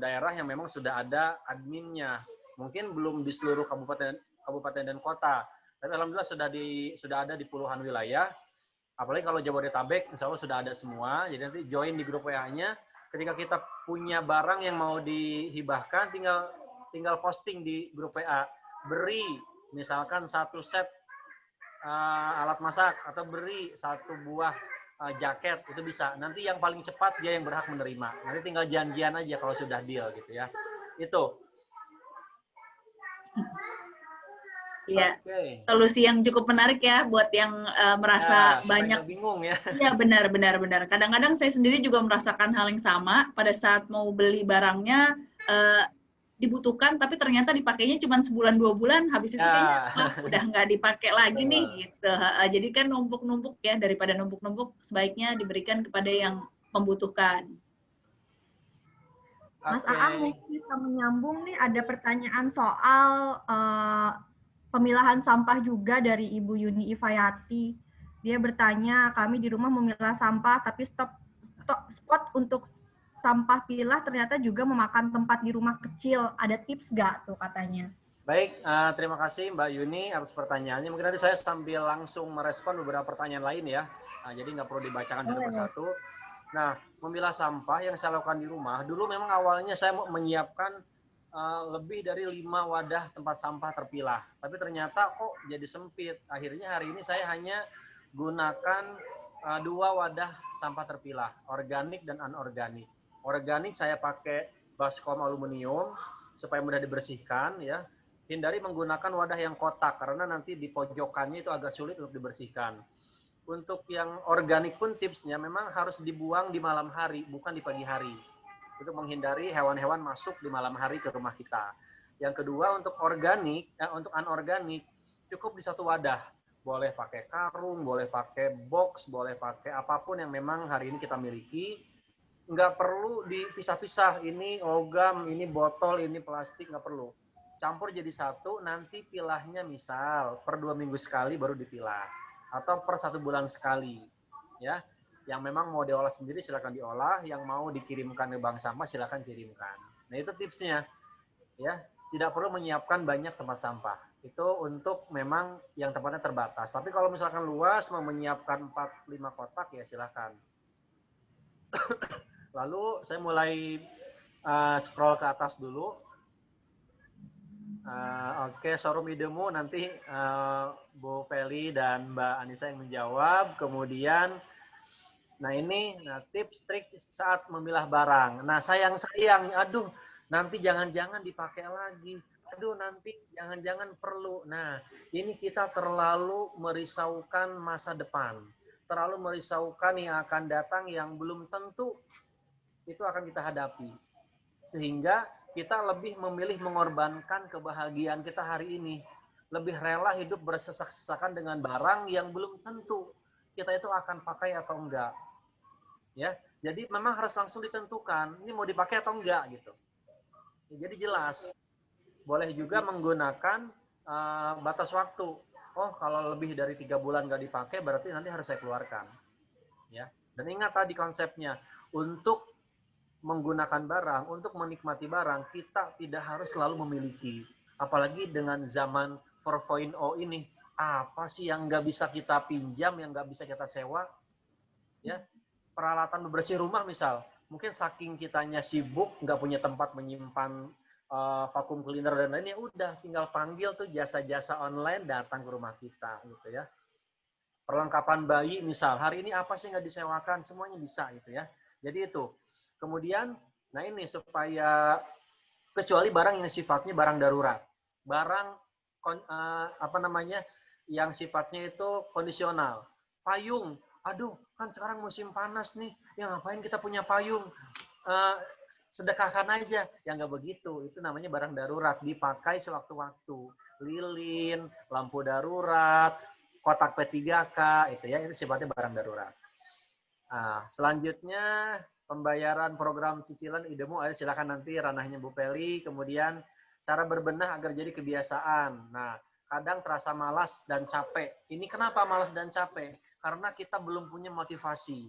Speaker 3: daerah yang memang sudah ada adminnya. Mungkin belum di seluruh kabupaten dan kota, tapi alhamdulillah sudah ada di puluhan wilayah. Apalagi kalau Jabodetabek, insya Allah sudah ada semua. Jadi nanti join di grup WA-nya. Ketika kita punya barang yang mau dihibahkan, tinggal posting di grup WA, beri misalkan satu set alat masak atau beri satu buah jaket, itu bisa. Nanti yang paling cepat dia yang berhak menerima. Nanti tinggal janjian aja kalau sudah deal gitu ya. Itu.
Speaker 2: Iya. Solusi yang cukup menarik ya buat yang merasa banyak
Speaker 3: bingung ya.
Speaker 2: Iya, benar. Kadang-kadang saya sendiri juga merasakan hal yang sama pada saat mau beli barangnya dibutuhkan, tapi ternyata dipakainya cuma sebulan 2 bulan, habis itu kayaknya udah nggak dipakai lagi nih gitu. Jadi kan numpuk-numpuk ya, daripada numpuk-numpuk sebaiknya diberikan kepada yang membutuhkan.
Speaker 1: Mas Aang mungkin bisa menyambung nih, ada pertanyaan soal pemilahan sampah juga dari Ibu Yuni Ifayati. Dia bertanya, kami di rumah memilah sampah, tapi spot untuk sampah pilah ternyata juga memakan tempat di rumah kecil. Ada tips nggak tuh katanya?
Speaker 3: Baik, terima kasih Mbak Yuni atas pertanyaannya. Mungkin nanti saya sambil langsung merespon beberapa pertanyaan lain ya. Jadi nggak perlu dibacakan satu persatu. Nah, memilah sampah yang saya lakukan di rumah, dulu memang awalnya saya mau menyiapkan lebih dari 5 wadah tempat sampah terpilah. Tapi ternyata kok jadi sempit. Akhirnya hari ini saya hanya gunakan 2 wadah sampah terpilah, organik dan anorganik. Organik saya pakai baskom aluminium supaya mudah dibersihkan ya. Hindari menggunakan wadah yang kotak karena nanti di pojokannya itu agak sulit untuk dibersihkan. Untuk yang organik pun tipsnya memang harus dibuang di malam hari, bukan di pagi hari. Untuk menghindari hewan-hewan masuk di malam hari ke rumah kita. Yang kedua untuk organik, untuk anorganik cukup di satu wadah. Boleh pakai karung, boleh pakai box, boleh pakai apapun yang memang hari ini kita miliki. Nggak perlu dipisah-pisah, ini logam, ini botol, ini plastik, nggak perlu. Campur jadi satu, nanti pilahnya misal per 2 minggu sekali baru dipilah. atau per 1 bulan sekali. Ya, yang memang mau diolah sendiri silakan diolah, yang mau dikirimkan ke bank sampah silakan kirimkan. Nah itu tipsnya, ya. Tidak perlu menyiapkan banyak tempat sampah. Itu untuk memang yang tempatnya terbatas. Tapi kalau misalkan luas mau menyiapkan 4-5 kotak ya silakan. Lalu saya mulai scroll ke atas dulu. Oke, showroom idemu nanti Bu Feli dan Mbak Anissa yang menjawab. Kemudian, nah ini tips trik saat memilah barang. Nah sayang, aduh nanti jangan-jangan dipakai lagi. Aduh nanti jangan-jangan perlu. Nah ini kita terlalu merisaukan masa depan. Terlalu merisaukan yang akan datang yang belum tentu itu akan kita hadapi. Sehingga kita lebih memilih mengorbankan kebahagiaan kita hari ini. Lebih rela hidup bersesak-sesakan dengan barang yang belum tentu kita itu akan pakai atau enggak. Ya, jadi memang harus langsung ditentukan ini mau dipakai atau enggak gitu. Ya, jadi jelas. Boleh juga menggunakan batas waktu. Oh, kalau lebih dari 3 bulan nggak dipakai berarti nanti harus saya keluarkan. Ya. Dan ingat tadi konsepnya, untuk menggunakan barang, untuk menikmati barang, kita tidak harus selalu memiliki. Apalagi dengan zaman 4.0 ini, apa sih yang nggak bisa kita pinjam, yang nggak bisa kita sewa? Ya, peralatan bebersih rumah misal, mungkin saking kitanya sibuk, nggak punya tempat menyimpan vacuum cleaner dan lainnya, udah tinggal panggil tuh jasa-jasa online datang ke rumah kita, gitu ya. Perlengkapan bayi misal, hari ini apa sih nggak disewakan, semuanya bisa gitu ya. Jadi itu. Kemudian, nah ini supaya kecuali barang yang sifatnya barang darurat, barang yang sifatnya itu kondisional. Payung, aduh kan sekarang musim panas nih, ya ngapain kita punya payung? Sedekahkan aja, ya nggak begitu. Itu namanya barang darurat, dipakai sewaktu-waktu. Lilin, lampu darurat, kotak P3K, itu ya, itu sifatnya barang darurat. Nah, selanjutnya pembayaran program cicilan idemu, ayo silakan nanti ranahnya Bu Peli. Kemudian cara berbenah agar jadi kebiasaan. Nah, kadang terasa malas dan capek. Ini kenapa malas dan capek? Karena kita belum punya motivasi.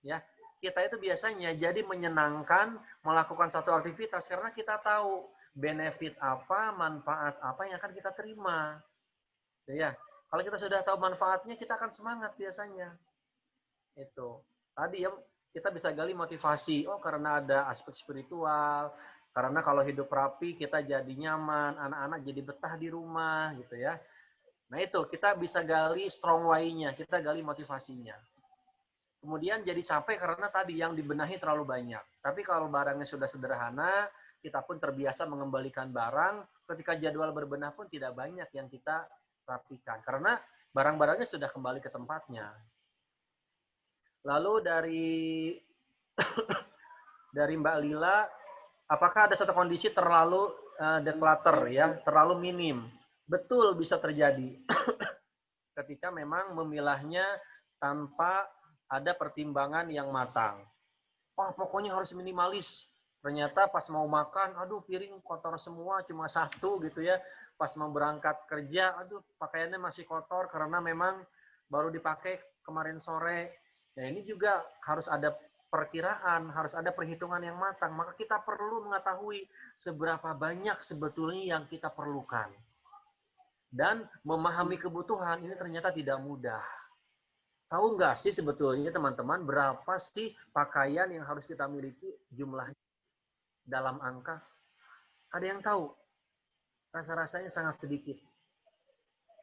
Speaker 3: Ya, kita itu biasanya jadi menyenangkan melakukan satu aktivitas karena kita tahu benefit apa, manfaat apa yang akan kita terima. Ya, kalau kita sudah tahu manfaatnya, kita akan semangat biasanya. Itu tadi ya, kita bisa gali motivasi. Oh, karena ada aspek spiritual, karena kalau hidup rapi kita jadi nyaman, anak-anak jadi betah di rumah gitu ya. Nah itu kita bisa gali strong why-nya, kita gali motivasinya. Kemudian jadi capek karena tadi yang dibenahi terlalu banyak. Tapi kalau barangnya sudah sederhana, kita pun terbiasa mengembalikan barang, ketika jadwal berbenah pun tidak banyak yang kita rapikan karena barang-barangnya sudah kembali ke tempatnya. Lalu dari Mbak Lila, apakah ada satu kondisi terlalu declutter ya, terlalu minim? Betul, bisa terjadi ketika memang memilahnya tanpa ada pertimbangan yang matang. Oh, pokoknya harus minimalis. Ternyata pas mau makan, aduh piring kotor semua, cuma satu gitu ya. Pas mau berangkat kerja, aduh pakaiannya masih kotor karena memang baru dipakai kemarin sore. Nah ini juga harus ada perkiraan, harus ada perhitungan yang matang. Maka kita perlu mengetahui seberapa banyak sebetulnya yang kita perlukan. Dan memahami kebutuhan ini ternyata tidak mudah. Tahu nggak sih sebetulnya teman-teman berapa sih pakaian yang harus kita miliki jumlahnya dalam angka? Ada yang tahu? Rasa-rasanya sangat sedikit.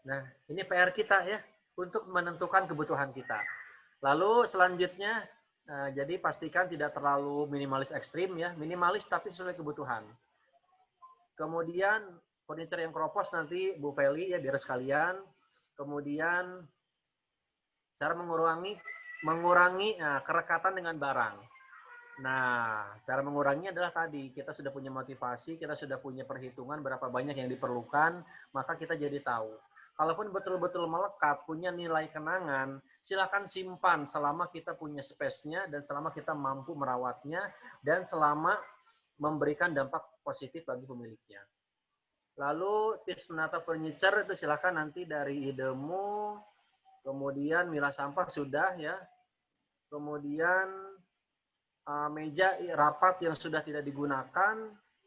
Speaker 3: Nah, ini PR kita ya untuk menentukan kebutuhan kita. Lalu selanjutnya, jadi pastikan tidak terlalu minimalis ekstrim ya, minimalis tapi sesuai kebutuhan. Kemudian furniture yang kropos nanti Bu Feli ya biar sekalian. Kemudian cara mengurangi kerekatan dengan barang. Nah, cara menguranginya adalah tadi, kita sudah punya motivasi, kita sudah punya perhitungan berapa banyak yang diperlukan, maka kita jadi tahu. Kalaupun betul-betul melekat, punya nilai kenangan, silakan simpan selama kita punya space-nya dan selama kita mampu merawatnya dan selama memberikan dampak positif bagi pemiliknya. Lalu tips menata furniture itu silakan nanti dari idemu kemudian milah sampah sudah ya, kemudian meja rapat yang sudah tidak digunakan,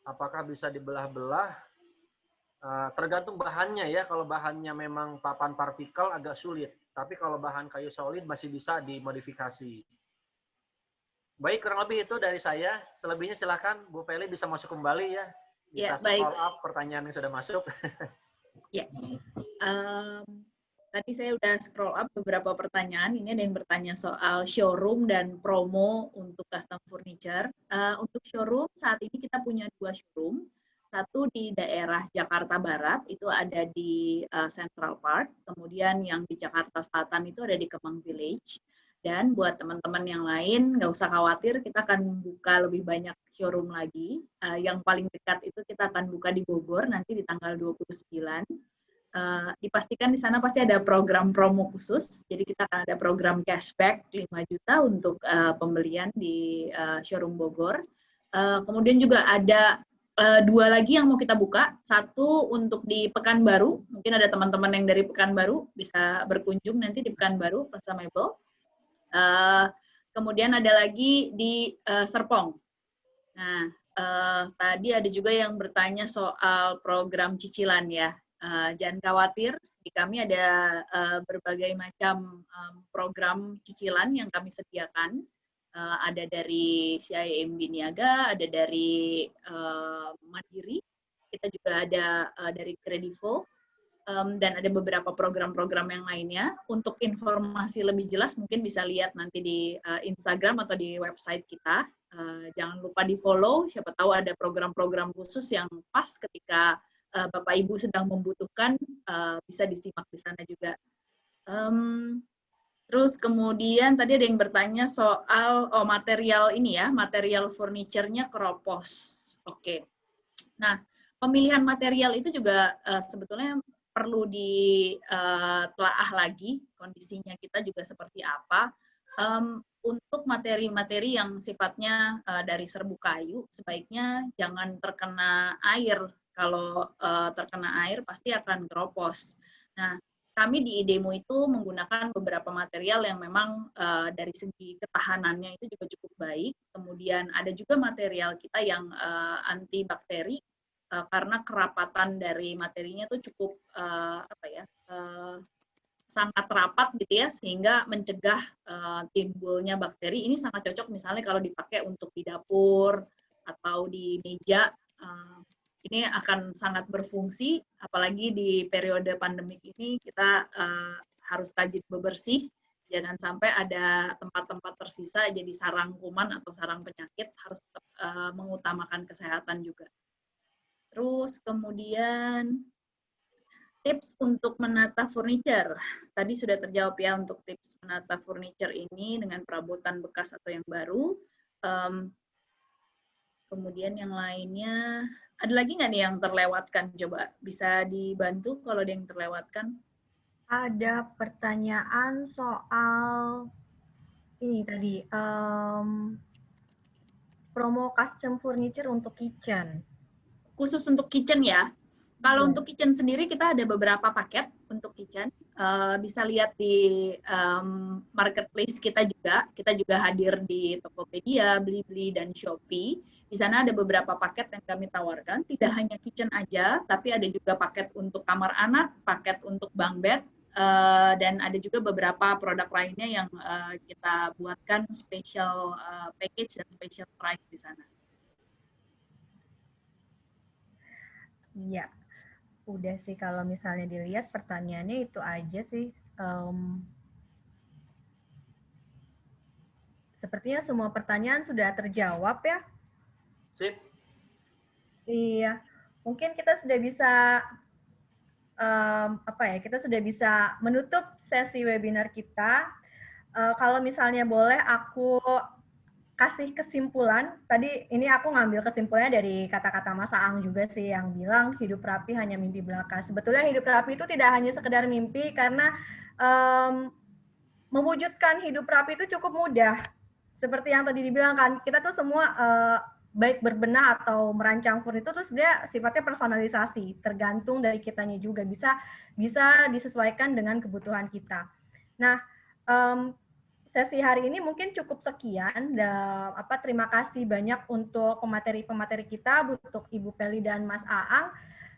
Speaker 3: apakah bisa dibelah-belah? Tergantung bahannya ya, kalau bahannya memang papan partikel agak sulit, tapi kalau bahan kayu solid masih bisa dimodifikasi. Baik, kurang lebih itu dari saya. Selebihnya silakan Bu Feli bisa masuk kembali ya. Bisa scroll up pertanyaan yang sudah masuk.
Speaker 2: Ya, tadi saya udah scroll up beberapa pertanyaan. Ini ada yang bertanya soal showroom dan promo untuk custom furniture. Untuk showroom, saat ini kita punya 2 showroom. Satu di daerah Jakarta Barat, itu ada di Central Park. Kemudian yang di Jakarta Selatan itu ada di Kemang Village. Dan buat teman-teman yang lain, nggak usah khawatir, kita akan buka lebih banyak showroom lagi. Yang paling dekat itu kita akan buka di Bogor, nanti di tanggal 29. Dipastikan di sana pasti ada program promo khusus, jadi kita akan ada program cashback 5 juta untuk pembelian di showroom Bogor. Kemudian juga ada 2 lagi yang mau kita buka, satu untuk di Pekanbaru, mungkin ada teman-teman yang dari Pekanbaru bisa berkunjung nanti di Pekanbaru Plaza Mebel. Kemudian ada lagi di Serpong. Nah, tadi ada juga yang bertanya soal program cicilan ya. Jangan khawatir, di kami ada berbagai macam program cicilan yang kami sediakan. Ada dari CIMB Niaga, ada dari Mandiri, kita juga ada dari Kredivo, dan ada beberapa program-program yang lainnya. Untuk informasi lebih jelas mungkin bisa lihat nanti di Instagram atau di website kita. Jangan lupa di-follow, siapa tahu ada program-program khusus yang pas ketika Bapak Ibu sedang membutuhkan, bisa disimak di sana juga. Terus kemudian tadi ada yang bertanya soal material ini ya, material furniture-nya keropos. Oke. Nah, pemilihan material itu juga sebetulnya perlu ditelaah lagi, kondisinya kita juga seperti apa. Untuk materi-materi yang sifatnya dari serbu kayu, sebaiknya jangan terkena air. Kalau terkena air pasti akan keropos. Nah, kami di IDEMO itu menggunakan beberapa material yang memang dari segi ketahanannya itu juga cukup baik. Kemudian ada juga material kita yang anti bakteri, karena kerapatan dari materinya itu cukup sangat rapat gitu ya, sehingga mencegah timbulnya bakteri. Ini sangat cocok misalnya kalau dipakai untuk di dapur atau di meja. Ini akan sangat berfungsi, apalagi di periode pandemik ini kita harus rajin bebersih, jangan sampai ada tempat-tempat tersisa jadi sarang kuman atau sarang penyakit, harus tetap mengutamakan kesehatan juga. Terus kemudian tips untuk menata furniture. Tadi sudah terjawab ya untuk tips menata furniture ini dengan perabotan bekas atau yang baru. Kemudian yang lainnya, ada lagi nggak nih yang terlewatkan? Coba bisa dibantu kalau ada yang terlewatkan.
Speaker 1: Ada pertanyaan soal ini tadi, promo custom furniture untuk kitchen.
Speaker 2: Khusus untuk kitchen ya. Kalau untuk kitchen sendiri kita ada beberapa paket untuk kitchen. Bisa lihat di marketplace kita juga. Kita juga hadir di Tokopedia, Blibli, dan Shopee. Di sana ada beberapa paket yang kami tawarkan. Tidak hanya kitchen aja, tapi ada juga paket untuk kamar anak, paket untuk bunk bed, dan ada juga beberapa produk lainnya yang kita buatkan special package dan special price di sana.
Speaker 1: Iya, udah sih kalau misalnya dilihat pertanyaannya itu aja sih. Sepertinya semua pertanyaan sudah terjawab ya.
Speaker 3: Sip.
Speaker 1: Iya, mungkin kita sudah bisa kita sudah bisa menutup sesi webinar kita. Kalau misalnya boleh aku kasih kesimpulan, tadi ini aku ngambil kesimpulannya dari kata-kata Mas Aang juga sih yang bilang hidup rapi hanya mimpi belaka. Sebetulnya hidup rapi itu tidak hanya sekedar mimpi, karena mewujudkan hidup rapi itu cukup mudah. Seperti yang tadi dibilang kan, kita tuh semua baik berbenah atau merancang furniture itu sebenarnya sifatnya personalisasi, tergantung dari kitanya juga, bisa disesuaikan dengan kebutuhan kita. Nah, sesi hari ini mungkin cukup sekian. Terima kasih banyak untuk pemateri-pemateri kita, untuk Ibu Peli dan Mas Aang.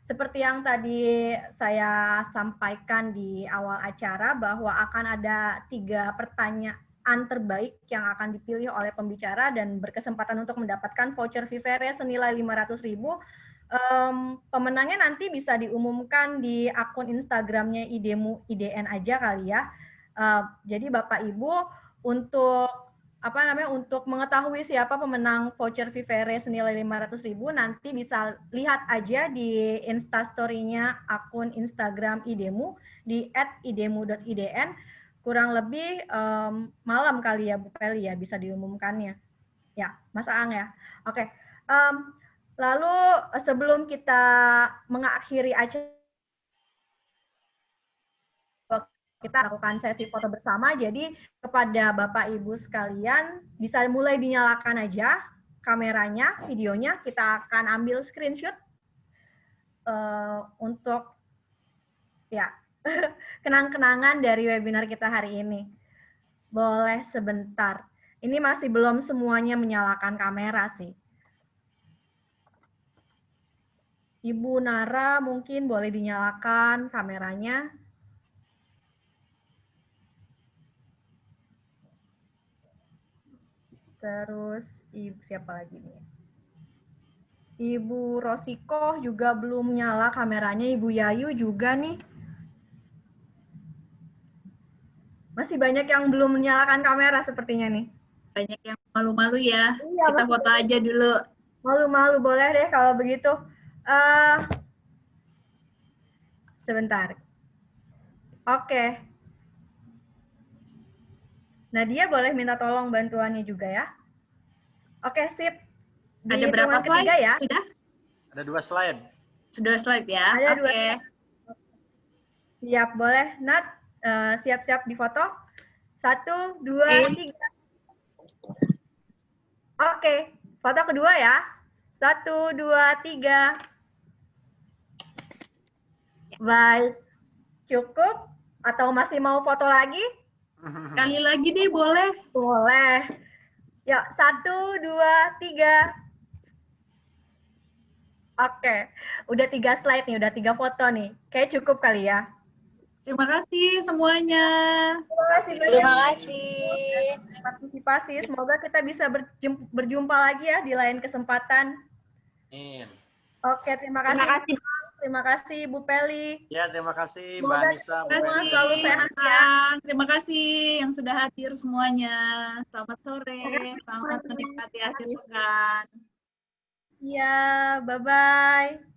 Speaker 1: Seperti yang tadi saya sampaikan di awal acara, bahwa akan ada 3 pertanyaan terbaik yang akan dipilih oleh pembicara dan berkesempatan untuk mendapatkan voucher Vivere senilai 500.000. Pemenangnya nanti bisa diumumkan di akun Instagramnya IDN aja kali ya. Jadi Bapak Ibu untuk untuk mengetahui siapa pemenang voucher Vivere senilai 500.000 nanti bisa lihat aja di Instastory-nya akun Instagram IDEMU di @idemu.idn. Kurang lebih malam kali ya Bu Peli ya bisa diumumkannya. Ya, Mas Aang ya. Oke. Lalu sebelum kita mengakhiri acara, kita lakukan sesi foto bersama. Jadi kepada Bapak Ibu sekalian bisa mulai dinyalakan aja kameranya, videonya. Kita akan ambil screenshot untuk ya kenang-kenangan dari webinar kita hari ini. Boleh sebentar. Ini masih belum semuanya menyalakan kamera sih. Ibu Nara mungkin boleh dinyalakan kameranya. Terus Ibu siapa lagi nih? Ibu Rosiko juga belum nyala kameranya. Ibu Yayu juga nih. Masih banyak yang belum menyalakan kamera sepertinya nih.
Speaker 2: Banyak yang malu-malu ya.
Speaker 1: Iya,
Speaker 2: Kita foto aja dulu.
Speaker 1: Malu-malu, boleh deh kalau begitu. Sebentar. Oke. Nadia boleh minta tolong bantuannya juga ya. Oke, sip.
Speaker 2: Ada berapa slide?
Speaker 1: Ya.
Speaker 2: Sudah?
Speaker 3: Ada 2 slide.
Speaker 2: Sudah slide ya?
Speaker 1: Ada 2
Speaker 2: Oke.
Speaker 1: Siap, boleh. Nat, siap-siap difoto. 1, 2, 3. Oke, foto kedua ya. 1, 2, 3. Baik. Cukup? Atau masih mau foto lagi?
Speaker 2: Kali lagi deh, boleh?
Speaker 1: Boleh. Yuk, 1, 2, 3. Oke, udah 3 slide nih, udah 3 foto nih. Kayak cukup kali ya.
Speaker 2: Terima kasih semuanya.
Speaker 1: Terima kasih. Partisipasi. Semoga kita bisa berjumpa lagi ya di lain kesempatan.
Speaker 3: Amin.
Speaker 1: Oke, terima kasih. Terima kasih Bu Peli.
Speaker 3: Ya, terima kasih
Speaker 1: Semoga
Speaker 3: Mbak Anissa.
Speaker 1: semua selalu sehat ya.
Speaker 2: Terima kasih yang sudah hadir semuanya. Selamat sore, selamat menikmati akhir pekan.
Speaker 1: Iya, bye-bye.